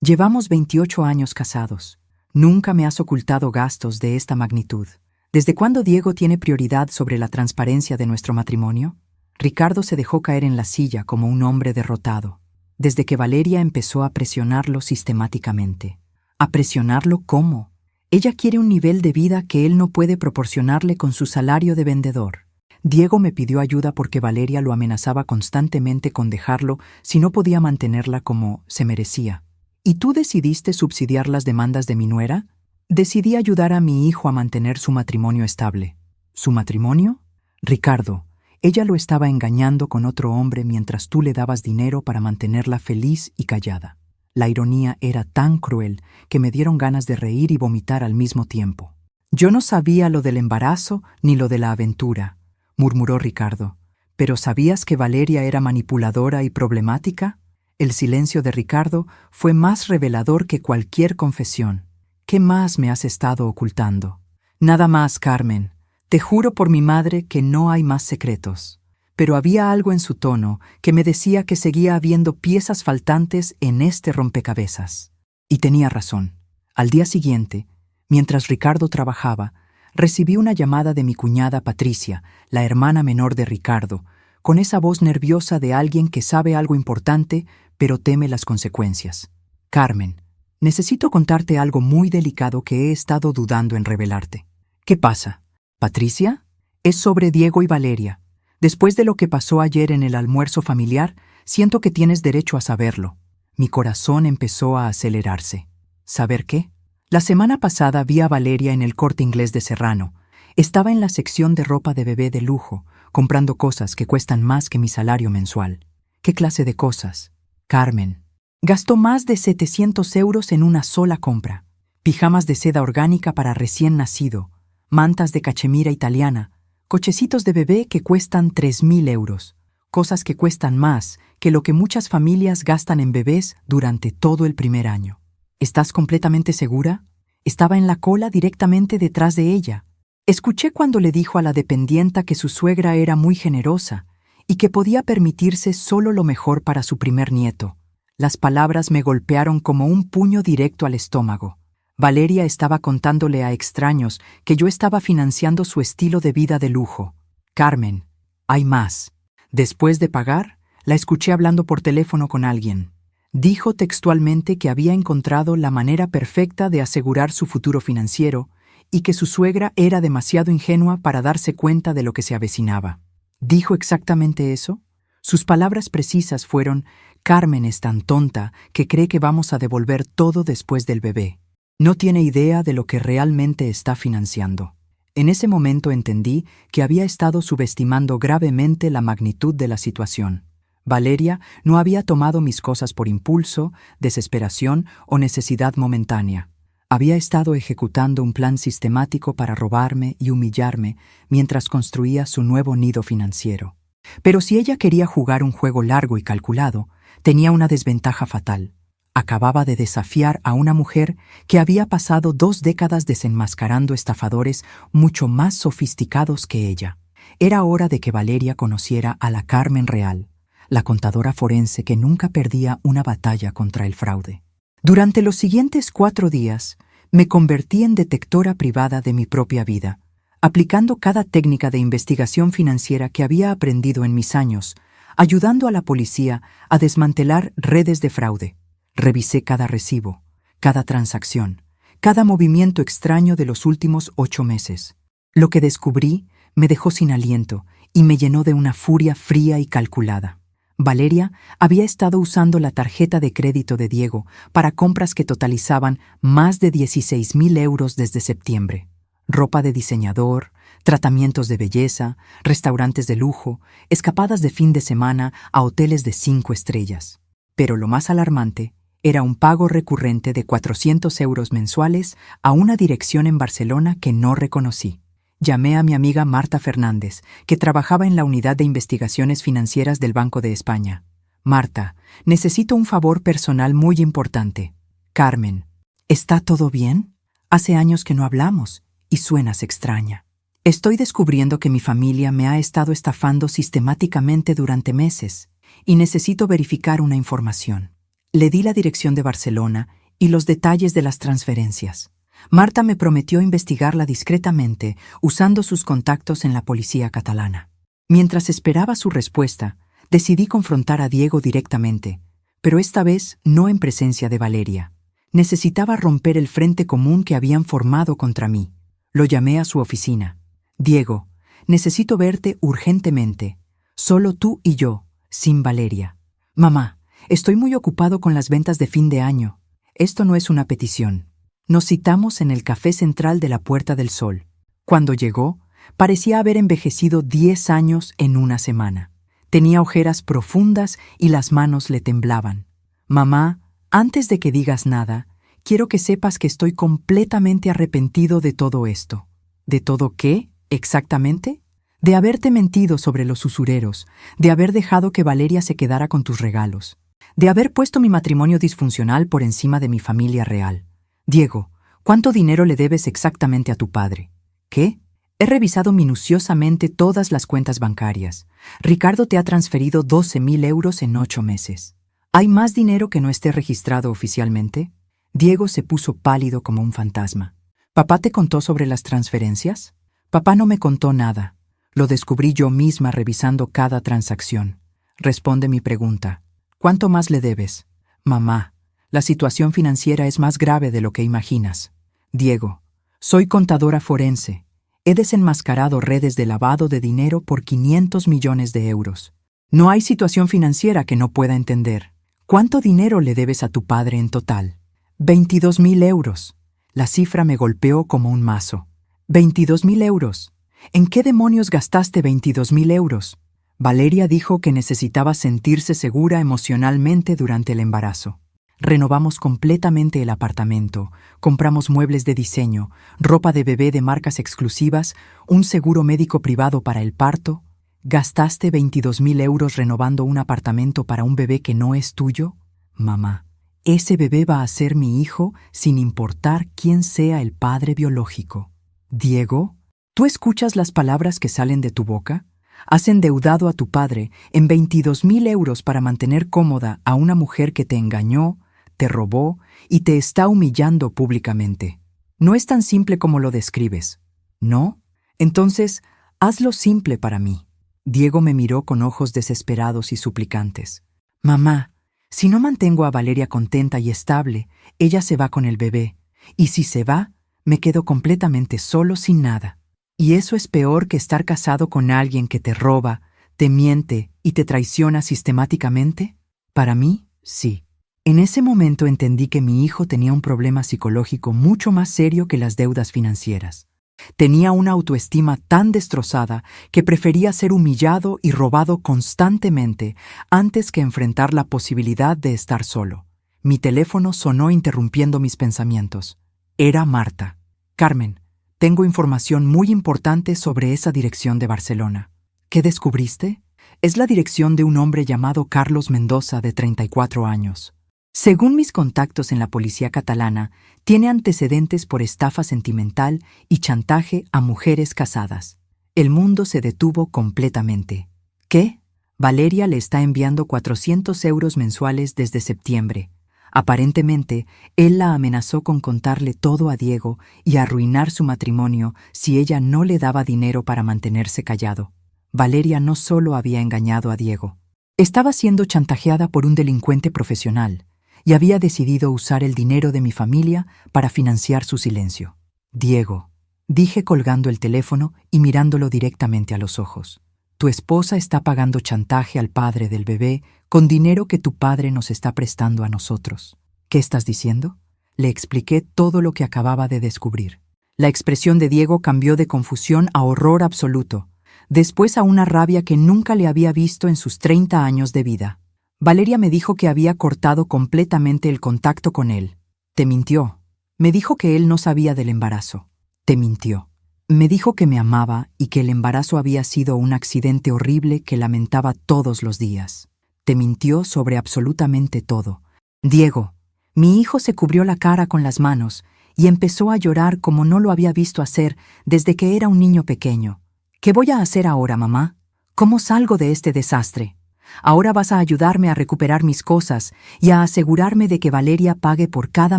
Speaker 1: llevamos 28 años casados. Nunca me has ocultado gastos de esta magnitud. ¿Desde cuándo Diego tiene prioridad sobre la transparencia de nuestro matrimonio? Ricardo se dejó caer en la silla como un hombre derrotado, desde que Valeria empezó a presionarlo sistemáticamente. ¿A presionarlo cómo? Ella quiere un nivel de vida que él no puede proporcionarle con su salario de vendedor. Diego me pidió ayuda porque Valeria lo amenazaba constantemente con dejarlo si no podía mantenerla como se merecía. ¿Y tú decidiste subsidiar las demandas de mi nuera? Decidí ayudar a mi hijo a mantener su matrimonio estable. ¿Su matrimonio? Ricardo, ella lo estaba engañando con otro hombre mientras tú le dabas dinero para mantenerla feliz y callada. La ironía era tan cruel que me dieron ganas de reír y vomitar al mismo tiempo. Yo no sabía lo del embarazo ni lo de la aventura. murmuró Ricardo. ¿Pero sabías que Valeria era manipuladora y problemática? El silencio de Ricardo fue más revelador que cualquier confesión. ¿Qué más me has estado ocultando? Nada más, Carmen. Te juro por mi madre que no hay más secretos. Pero había algo en su tono que me decía que seguía habiendo piezas faltantes en este rompecabezas. Y tenía razón. Al día siguiente, mientras Ricardo trabajaba, recibí una llamada de mi cuñada Patricia, la hermana menor de Ricardo, con esa voz nerviosa de alguien que sabe algo importante, pero teme las consecuencias. Carmen, necesito contarte algo muy delicado que he estado dudando en revelarte. ¿Qué pasa? ¿Patricia? Es sobre Diego y Valeria. Después de lo que pasó ayer en el almuerzo familiar, siento que tienes derecho a saberlo. Mi corazón empezó a acelerarse. ¿Saber qué? La semana pasada vi a Valeria en el Corte Inglés de Serrano. Estaba en la sección de ropa de bebé de lujo, comprando cosas que cuestan más que mi salario mensual. ¿Qué clase de cosas? Carmen. Gastó más de 700 euros en una sola compra. Pijamas de seda orgánica para recién nacido, mantas de cachemira italiana, cochecitos de bebé que cuestan 3.000 euros, cosas que cuestan más que lo que muchas familias gastan en bebés durante todo el primer año. ¿Estás completamente segura? Estaba en la cola directamente detrás de ella. Escuché cuando le dijo a la dependienta que su suegra era muy generosa y que podía permitirse solo lo mejor para su primer nieto. Las palabras me golpearon como un puño directo al estómago. Valeria estaba contándole a extraños que yo estaba financiando su estilo de vida de lujo. Carmen, hay más. Después de pagar, la escuché hablando por teléfono con alguien. Dijo textualmente que había encontrado la manera perfecta de asegurar su futuro financiero y que su suegra era demasiado ingenua para darse cuenta de lo que se avecinaba. ¿Dijo exactamente eso? Sus palabras precisas fueron: Carmen es tan tonta que cree que vamos a devolver todo después del bebé. No tiene idea de lo que realmente está financiando. En ese momento entendí que había estado subestimando gravemente la magnitud de la situación. Valeria no había tomado mis cosas por impulso, desesperación o necesidad momentánea. Había estado ejecutando un plan sistemático para robarme y humillarme mientras construía su nuevo nido financiero. Pero si ella quería jugar un juego largo y calculado, tenía una desventaja fatal. Acababa de desafiar a una mujer que había pasado 2 décadas desenmascarando estafadores mucho más sofisticados que ella. Era hora de que Valeria conociera a la Carmen real, la contadora forense que nunca perdía una batalla contra el fraude. Durante los siguientes 4 días, me convertí en detectora privada de mi propia vida, aplicando cada técnica de investigación financiera que había aprendido en mis años, ayudando a la policía a desmantelar redes de fraude. Revisé cada recibo, cada transacción, cada movimiento extraño de los últimos 8 meses. Lo que descubrí me dejó sin aliento y me llenó de una furia fría y calculada. Valeria había estado usando la tarjeta de crédito de Diego para compras que totalizaban más de 16.000 euros desde septiembre. Ropa de diseñador, tratamientos de belleza, restaurantes de lujo, escapadas de fin de semana a hoteles de 5 estrellas. Pero lo más alarmante era un pago recurrente de 400 euros mensuales a una dirección en Barcelona que no reconocí. Llamé a mi amiga Marta Fernández, que trabajaba en la unidad de investigaciones financieras del Banco de España. Marta, necesito un favor personal muy importante. Carmen, ¿está todo bien? Hace años que no hablamos y suenas extraña. Estoy descubriendo que mi familia me ha estado estafando sistemáticamente durante meses y necesito verificar una información. Le di la dirección de Barcelona y los detalles de las transferencias. Marta me prometió investigarla discretamente usando sus contactos en la policía catalana. Mientras esperaba su respuesta, decidí confrontar a Diego directamente, pero esta vez no en presencia de Valeria. Necesitaba romper el frente común que habían formado contra mí. Lo llamé a su oficina. Diego, necesito verte urgentemente. Solo tú y yo, sin Valeria. Mamá, estoy muy ocupado con las ventas de fin de año. Esto no es una petición. Nos citamos en el Café Central de la Puerta del Sol. Cuando llegó, parecía haber envejecido 10 años en una semana. Tenía ojeras profundas y las manos le temblaban. Mamá, antes de que digas nada, quiero que sepas que estoy completamente arrepentido de todo esto. ¿De todo qué, exactamente? de haberte mentido sobre los usureros, de haber dejado que Valeria se quedara con tus regalos, de haber puesto mi matrimonio disfuncional por encima de mi familia real. Diego, ¿cuánto dinero le debes exactamente a tu padre? ¿Qué? He revisado minuciosamente todas las cuentas bancarias. Ricardo te ha transferido 12.000 euros en 8 meses. ¿Hay más dinero que no esté registrado oficialmente? Diego se puso pálido como un fantasma. ¿Papá te contó sobre las transferencias? Papá no me contó nada. Lo descubrí yo misma revisando cada transacción. Responde mi pregunta. ¿Cuánto más le debes? Mamá, la situación financiera es más grave de lo que imaginas. Diego, soy contadora forense. He desenmascarado redes de lavado de dinero por 500 millones de euros. No hay situación financiera que no pueda entender. ¿Cuánto dinero le debes a tu padre en total? 22.000 euros. La cifra me golpeó como un mazo. 22.000 euros. ¿En qué demonios gastaste 22.000 euros? Valeria dijo que necesitaba sentirse segura emocionalmente durante el embarazo. Renovamos completamente el apartamento, compramos muebles de diseño, ropa de bebé de marcas exclusivas, un seguro médico privado para el parto. ¿Gastaste 22.000 euros renovando un apartamento para un bebé que no es tuyo? Mamá, ese bebé va a ser mi hijo sin importar quién sea el padre biológico. Diego, ¿tú escuchas las palabras que salen de tu boca? Has endeudado a tu padre en 22.000 euros para mantener cómoda a una mujer que te engañó, te robó y te está humillando públicamente. No es tan simple como lo describes, ¿no? Entonces, hazlo simple para mí. Diego me miró con ojos desesperados y suplicantes. Mamá, si no mantengo a Valeria contenta y estable, ella se va con el bebé, y si se va, me quedo completamente solo sin nada. Y eso es peor que estar casado con alguien que te roba, te miente y te traiciona sistemáticamente. Para mí, sí. En ese momento entendí que mi hijo tenía un problema psicológico mucho más serio que las deudas financieras. Tenía una autoestima tan destrozada que prefería ser humillado y robado constantemente antes que enfrentar la posibilidad de estar solo. Mi teléfono sonó interrumpiendo mis pensamientos. Era Marta. Carmen, tengo información muy importante sobre esa dirección de Barcelona. ¿Qué descubriste? Es la dirección de un hombre llamado Carlos Mendoza, de 34 años. Según mis contactos en la policía catalana, tiene antecedentes por estafa sentimental y chantaje a mujeres casadas. El mundo se detuvo completamente. ¿Qué? Valeria le está enviando 400 euros mensuales desde septiembre. Aparentemente, él la amenazó con contarle todo a Diego y arruinar su matrimonio si ella no le daba dinero para mantenerse callado. Valeria no solo había engañado a Diego. Estaba siendo chantajeada por un delincuente profesional y había decidido usar el dinero de mi familia para financiar su silencio. Diego, dije colgando el teléfono y mirándolo directamente a los ojos. Tu esposa está pagando chantaje al padre del bebé con dinero que tu padre nos está prestando a nosotros. ¿Qué estás diciendo? Le expliqué todo lo que acababa de descubrir. La expresión de Diego cambió de confusión a horror absoluto, después a una rabia que nunca le había visto en sus 30 años de vida. Valeria me dijo que había cortado completamente el contacto con él. Te mintió. Me dijo que él no sabía del embarazo. Te mintió. Me dijo que me amaba y que el embarazo había sido un accidente horrible que lamentaba todos los días. Te mintió sobre absolutamente todo. Diego, mi hijo se cubrió la cara con las manos y empezó a llorar como no lo había visto hacer desde que era un niño pequeño. ¿Qué voy a hacer ahora, mamá? ¿Cómo salgo de este desastre? Ahora vas a ayudarme a recuperar mis cosas y a asegurarme de que Valeria pague por cada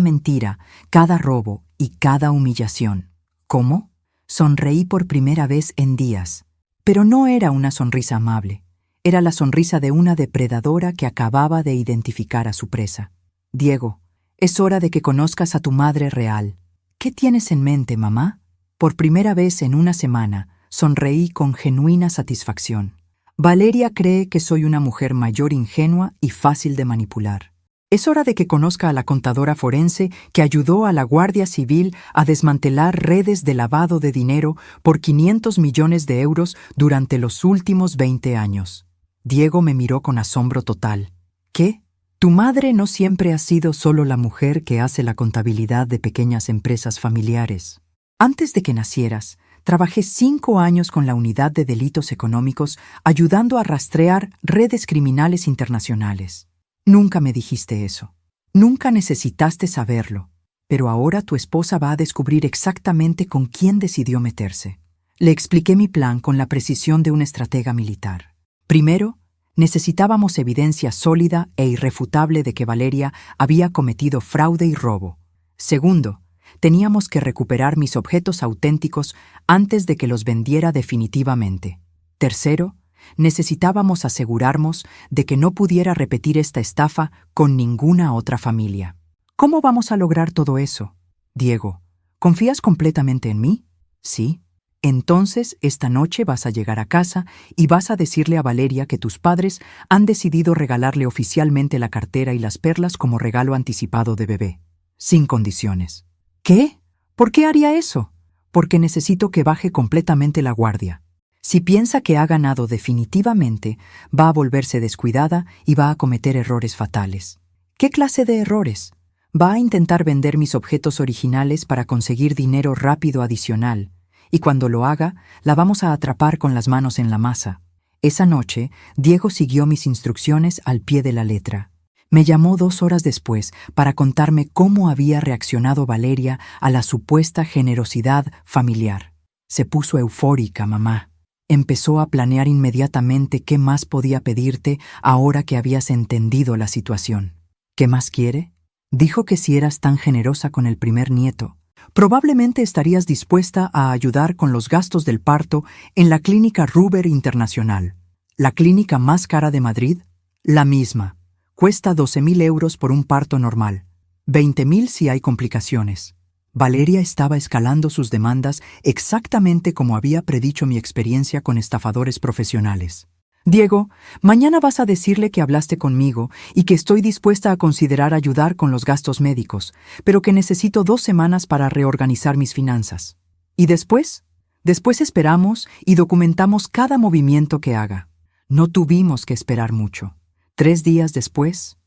Speaker 1: mentira, cada robo y cada humillación. ¿Cómo? Sonreí por primera vez en días. Pero no era una sonrisa amable. Era la sonrisa de una depredadora que acababa de identificar a su presa. Diego, es hora de que conozcas a tu madre real. ¿Qué tienes en mente, mamá? Por primera vez en una semana, sonreí con genuina satisfacción. Valeria cree que soy una mujer mayor, ingenua y fácil de manipular. Es hora de que conozca a la contadora forense que ayudó a la Guardia Civil a desmantelar redes de lavado de dinero por 500 millones de euros durante los últimos 20 años. Diego me miró con asombro total. ¿Qué? Tu madre no siempre ha sido solo la mujer que hace la contabilidad de pequeñas empresas familiares. Antes de que nacieras, Trabajé 5 años con la Unidad de Delitos Económicos ayudando a rastrear redes criminales internacionales. Nunca me dijiste eso. Nunca necesitaste saberlo. Pero ahora tu esposa va a descubrir exactamente con quién decidió meterse. Le expliqué mi plan con la precisión de un estratega militar. Primero, necesitábamos evidencia sólida e irrefutable de que Valeria había cometido fraude y robo. Segundo, teníamos que recuperar mis objetos auténticos antes de que los vendiera definitivamente. Tercero, necesitábamos asegurarnos de que no pudiera repetir esta estafa con ninguna otra familia. ¿Cómo vamos a lograr todo eso? Diego, ¿confías completamente en mí? Sí. Entonces, esta noche vas a llegar a casa y vas a decirle a Valeria que tus padres han decidido regalarle oficialmente la cartera y las perlas como regalo anticipado de bebé, sin condiciones. ¿Qué? ¿Por qué haría eso? Porque necesito que baje completamente la guardia. Si piensa que ha ganado definitivamente, va a volverse descuidada y va a cometer errores fatales. ¿Qué clase de errores? Va a intentar vender mis objetos originales para conseguir dinero rápido adicional, y cuando lo haga, la vamos a atrapar con las manos en la masa. Esa noche, Diego siguió mis instrucciones al pie de la letra. Me llamó 2 horas después para contarme cómo había reaccionado Valeria a la supuesta generosidad familiar. Se puso eufórica, mamá. Empezó a planear inmediatamente qué más podía pedirte ahora que habías entendido la situación. ¿Qué más quiere? Dijo que si eras tan generosa con el primer nieto, probablemente estarías dispuesta a ayudar con los gastos del parto en la clínica Ruber Internacional. ¿La clínica más cara de Madrid? La misma. Cuesta 12.000 euros por un parto normal, 20.000 si hay complicaciones. Valeria estaba escalando sus demandas exactamente como había predicho mi experiencia con estafadores profesionales. Diego, mañana vas a decirle que hablaste conmigo y que estoy dispuesta a considerar ayudar con los gastos médicos, pero que necesito 2 semanas para reorganizar mis finanzas. ¿Y después? Después esperamos y documentamos cada movimiento que haga. No tuvimos que esperar mucho. 3 días después,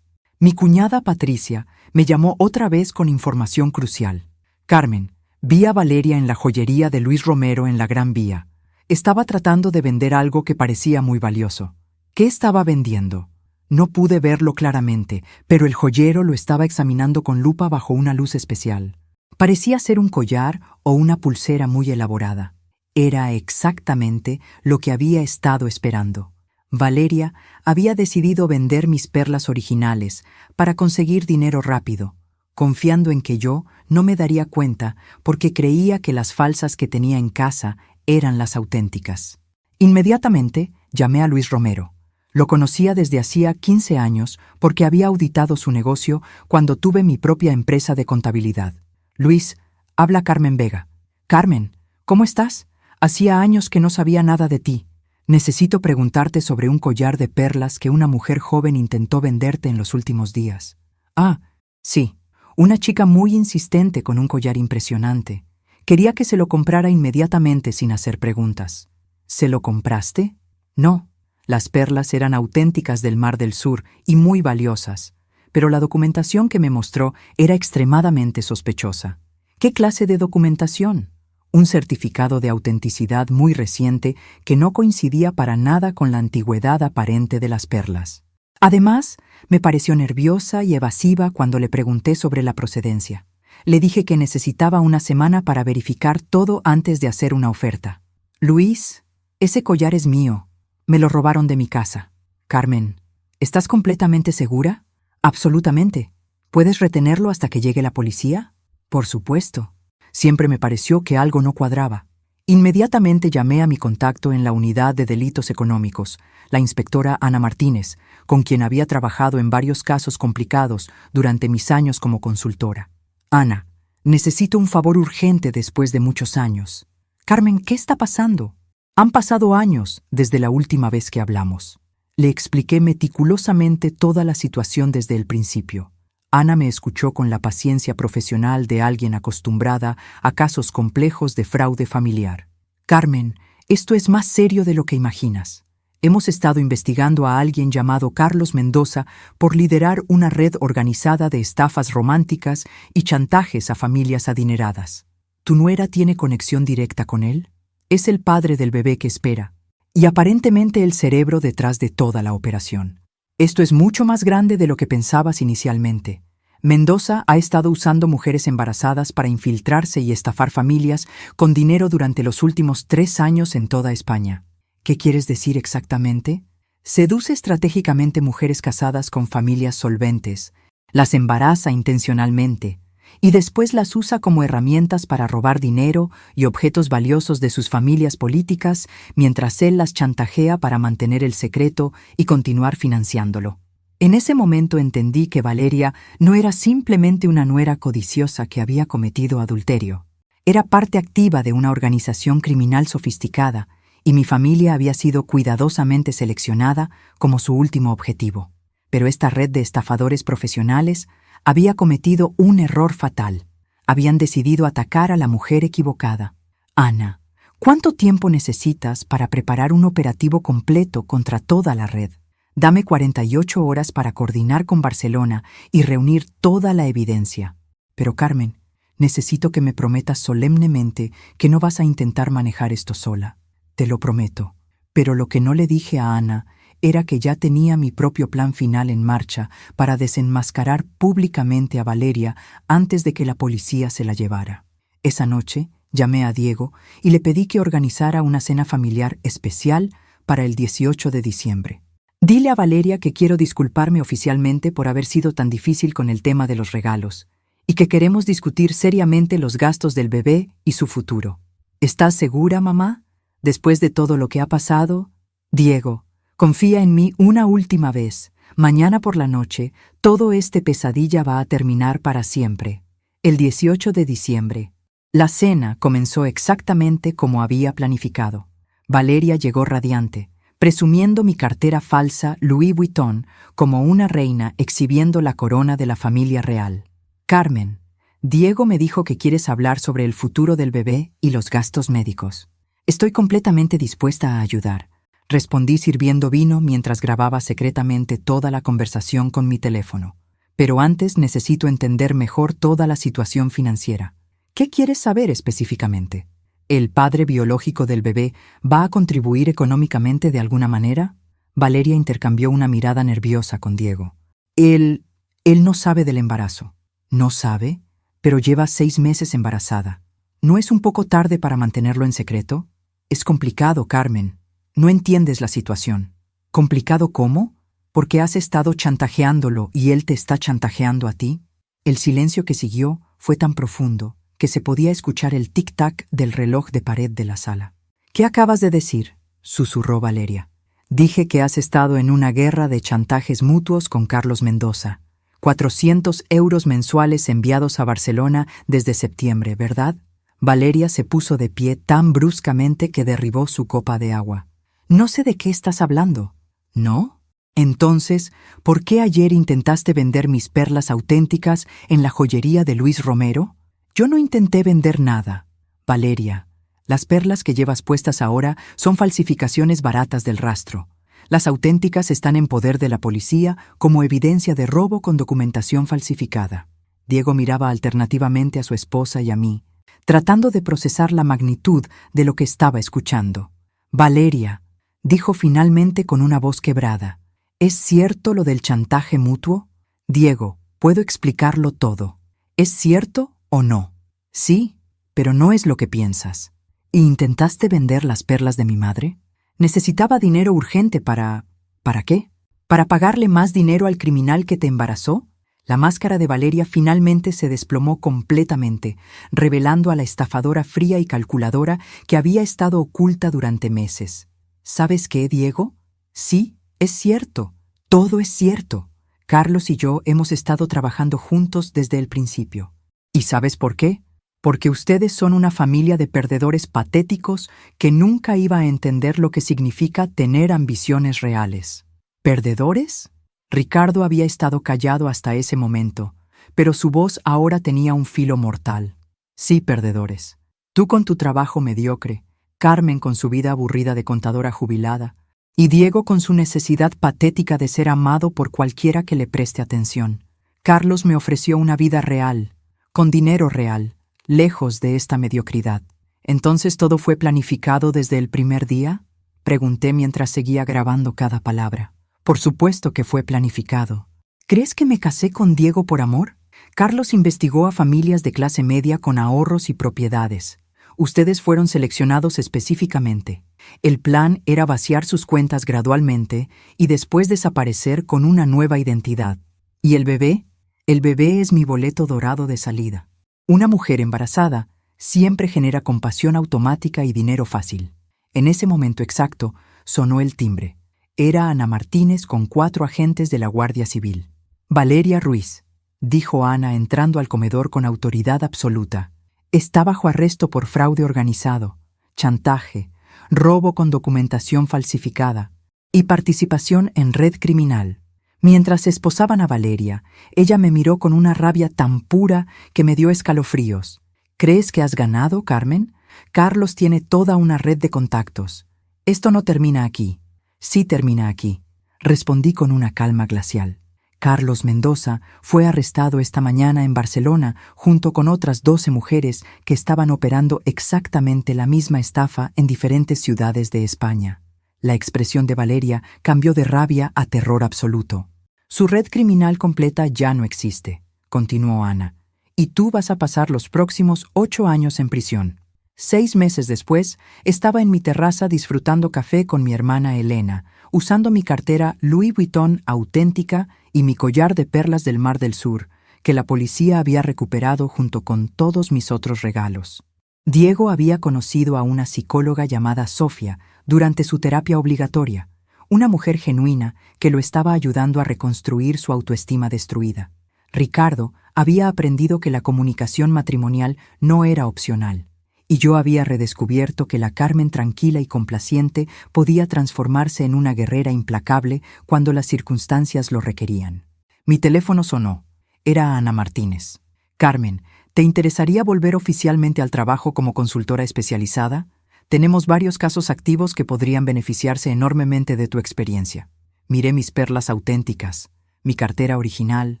Speaker 1: mi cuñada Patricia me llamó otra vez con información crucial. Carmen, vi a Valeria en la joyería de Luis Romero en la Gran Vía. Estaba tratando de vender algo que parecía muy valioso. ¿Qué estaba vendiendo? No pude verlo claramente, pero el joyero lo estaba examinando con lupa bajo una luz especial. Parecía ser un collar o una pulsera muy elaborada. Era exactamente lo que había estado esperando. Valeria había decidido vender mis perlas originales para conseguir dinero rápido, confiando en que yo no me daría cuenta porque creía que las falsas que tenía en casa eran las auténticas. Inmediatamente llamé a Luis Romero. Lo conocía desde hacía 15 años porque había auditado su negocio cuando tuve mi propia empresa de contabilidad. Luis, habla Carmen Vega. Carmen, ¿cómo estás? Hacía años que no sabía nada de ti. Necesito preguntarte sobre un collar de perlas que una mujer joven intentó venderte en los últimos días. Ah, sí, una chica muy insistente con un collar impresionante. Quería que se lo comprara inmediatamente sin hacer preguntas. ¿Se lo compraste? No. Las perlas eran auténticas del Mar del Sur y muy valiosas, pero la documentación que me mostró era extremadamente sospechosa. ¿Qué clase de documentación? Un certificado de autenticidad muy reciente que no coincidía para nada con la antigüedad aparente de las perlas. Además, me pareció nerviosa y evasiva cuando le pregunté sobre la procedencia. Le dije que necesitaba una semana para verificar todo antes de hacer una oferta. Luis, ese collar es mío. Me lo robaron de mi casa. Carmen, ¿estás completamente segura? Absolutamente. ¿Puedes retenerlo hasta que llegue la policía? Por supuesto. Siempre me pareció que algo no cuadraba. Inmediatamente llamé a mi contacto en la Unidad de Delitos Económicos, la inspectora Ana Martínez, con quien había trabajado en varios casos complicados durante mis años como consultora. Ana, necesito un favor urgente después de muchos años. Carmen, ¿qué está pasando? Han pasado años desde la última vez que hablamos. Le expliqué meticulosamente toda la situación desde el principio. Ana me escuchó con la paciencia profesional de alguien acostumbrada a casos complejos de fraude familiar. Carmen, esto es más serio de lo que imaginas. Hemos estado investigando a alguien llamado Carlos Mendoza por liderar una red organizada de estafas románticas y chantajes a familias adineradas. ¿Tu nuera tiene conexión directa con él? Es el padre del bebé que espera, y aparentemente el cerebro detrás de toda la operación. Esto es mucho más grande de lo que pensabas inicialmente. Mendoza ha estado usando mujeres embarazadas para infiltrarse y estafar familias con dinero durante los últimos 3 años en toda España. ¿Qué quieres decir exactamente? Seduce estratégicamente mujeres casadas con familias solventes, las embaraza intencionalmente, y después las usa como herramientas para robar dinero y objetos valiosos de sus familias políticas, mientras él las chantajea para mantener el secreto y continuar financiándolo. En ese momento entendí que Valeria no era simplemente una nuera codiciosa que había cometido adulterio. Era parte activa de una organización criminal sofisticada, y mi familia había sido cuidadosamente seleccionada como su último objetivo. Pero esta red de estafadores profesionales había cometido un error fatal. Habían decidido atacar a la mujer equivocada. Ana, ¿cuánto tiempo necesitas para preparar un operativo completo contra toda la red? Dame 48 horas para coordinar con Barcelona y reunir toda la evidencia. Pero Carmen, necesito que me prometas solemnemente que no vas a intentar manejar esto sola. Te lo prometo. Pero lo que no le dije a Ana era que ya tenía mi propio plan final en marcha para desenmascarar públicamente a Valeria antes de que la policía se la llevara. Esa noche llamé a Diego y le pedí que organizara una cena familiar especial para el 18 de diciembre. Dile a Valeria que quiero disculparme oficialmente por haber sido tan difícil con el tema de los regalos, y que queremos discutir seriamente los gastos del bebé y su futuro. ¿Estás segura, mamá? Después de todo lo que ha pasado, Diego, confía en mí una última vez. Mañana por la noche, todo este pesadilla va a terminar para siempre. El 18 de diciembre. La cena comenzó exactamente como había planificado. Valeria llegó radiante, presumiendo mi cartera falsa Louis Vuitton como una reina exhibiendo la corona de la familia real. Carmen, Diego me dijo que quieres hablar sobre el futuro del bebé y los gastos médicos. Estoy completamente dispuesta a ayudar, respondí sirviendo vino mientras grababa secretamente toda la conversación con mi teléfono. Pero antes necesito entender mejor toda la situación financiera. ¿Qué quieres saber específicamente? ¿El padre biológico del bebé va a contribuir económicamente de alguna manera? Valeria intercambió una mirada nerviosa con Diego. Él no sabe del embarazo. ¿No sabe? Pero lleva 6 meses embarazada. ¿No es un poco tarde para mantenerlo en secreto? Es complicado, Carmen. No entiendes la situación. ¿Complicado cómo? ¿Porque has estado chantajeándolo y él te está chantajeando a ti? El silencio que siguió fue tan profundo que se podía escuchar el tic-tac del reloj de pared de la sala. ¿Qué acabas de decir?, susurró Valeria. Dije que has estado en una guerra de chantajes mutuos con Carlos Mendoza. 400 euros mensuales enviados a Barcelona desde septiembre, ¿verdad? Valeria se puso de pie tan bruscamente que derribó su copa de agua. No sé de qué estás hablando. ¿No? Entonces, ¿por qué ayer intentaste vender mis perlas auténticas en la joyería de Luis Romero? Yo no intenté vender nada. Valeria, las perlas que llevas puestas ahora son falsificaciones baratas del rastro. Las auténticas están en poder de la policía como evidencia de robo con documentación falsificada. Diego miraba alternativamente a su esposa y a mí, tratando de procesar la magnitud de lo que estaba escuchando. Valeria, dijo finalmente con una voz quebrada, ¿es cierto lo del chantaje mutuo? Diego, puedo explicarlo todo. ¿Es cierto o no? Sí, pero no es lo que piensas. ¿Y intentaste vender las perlas de mi madre? Necesitaba dinero urgente para... ¿Para qué? ¿Para pagarle más dinero al criminal que te embarazó? La máscara de Valeria finalmente se desplomó completamente, revelando a la estafadora fría y calculadora que había estado oculta durante meses. ¿Sabes qué, Diego? Sí, es cierto. Todo es cierto. Carlos y yo hemos estado trabajando juntos desde el principio. ¿Y sabes por qué? Porque ustedes son una familia de perdedores patéticos que nunca iba a entender lo que significa tener ambiciones reales. ¿Perdedores? Ricardo había estado callado hasta ese momento, pero su voz ahora tenía un filo mortal. Sí, perdedores. Tú con tu trabajo mediocre, Carmen con su vida aburrida de contadora jubilada, y Diego con su necesidad patética de ser amado por cualquiera que le preste atención. Carlos me ofreció una vida real, con dinero real, lejos de esta mediocridad. ¿Entonces todo fue planificado desde el primer día? Pregunté mientras seguía grabando cada palabra. Por supuesto que fue planificado. ¿Crees que me casé con Diego por amor? Carlos investigó a familias de clase media con ahorros y propiedades. Ustedes fueron seleccionados específicamente. El plan era vaciar sus cuentas gradualmente y después desaparecer con una nueva identidad. ¿Y el bebé? El bebé es mi boleto dorado de salida. Una mujer embarazada siempre genera compasión automática y dinero fácil. En ese momento exacto, sonó el timbre. Era Ana Martínez con 4 agentes de la Guardia Civil. Valeria Ruiz, dijo Ana entrando al comedor con autoridad absoluta. Está bajo arresto por fraude organizado, chantaje, robo con documentación falsificada y participación en red criminal. Mientras esposaban a Valeria, ella me miró con una rabia tan pura que me dio escalofríos. ¿Crees que has ganado, Carmen? Carlos tiene toda una red de contactos. Esto no termina aquí. Sí termina aquí, respondí con una calma glacial. Carlos Mendoza fue arrestado esta mañana en Barcelona junto con otras 12 mujeres que estaban operando exactamente la misma estafa en diferentes ciudades de España. La expresión de Valeria cambió de rabia a terror absoluto. Su red criminal completa ya no existe, continuó Ana, y tú vas a pasar los próximos 8 años en prisión. 6 meses después, estaba en mi terraza disfrutando café con mi hermana Elena, usando mi cartera Louis Vuitton auténtica y mi collar de perlas del Mar del Sur, que la policía había recuperado junto con todos mis otros regalos. Diego había conocido a una psicóloga llamada Sofía durante su terapia obligatoria, una mujer genuina que lo estaba ayudando a reconstruir su autoestima destruida. Ricardo había aprendido que la comunicación matrimonial no era opcional, y yo había redescubierto que la Carmen tranquila y complaciente podía transformarse en una guerrera implacable cuando las circunstancias lo requerían. Mi teléfono sonó. Era Ana Martínez. Carmen, ¿te interesaría volver oficialmente al trabajo como consultora especializada? Tenemos varios casos activos que podrían beneficiarse enormemente de tu experiencia. Miré mis perlas auténticas, mi cartera original,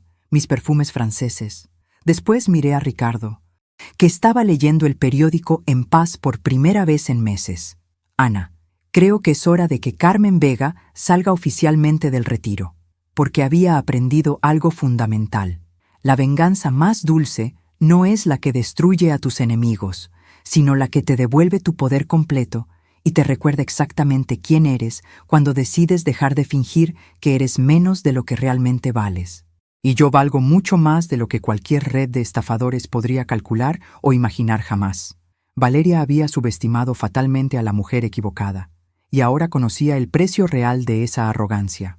Speaker 1: mis perfumes franceses. Después miré a Ricardo, que estaba leyendo el periódico en paz por primera vez en meses. Ana, creo que es hora de que Carmen Vega salga oficialmente del retiro, porque había aprendido algo fundamental. La venganza más dulce no es la que destruye a tus enemigos, sino la que te devuelve tu poder completo y te recuerda exactamente quién eres cuando decides dejar de fingir que eres menos de lo que realmente vales. Y yo valgo mucho más de lo que cualquier red de estafadores podría calcular o imaginar jamás. Valeria había subestimado fatalmente a la mujer equivocada, y ahora conocía el precio real de esa arrogancia.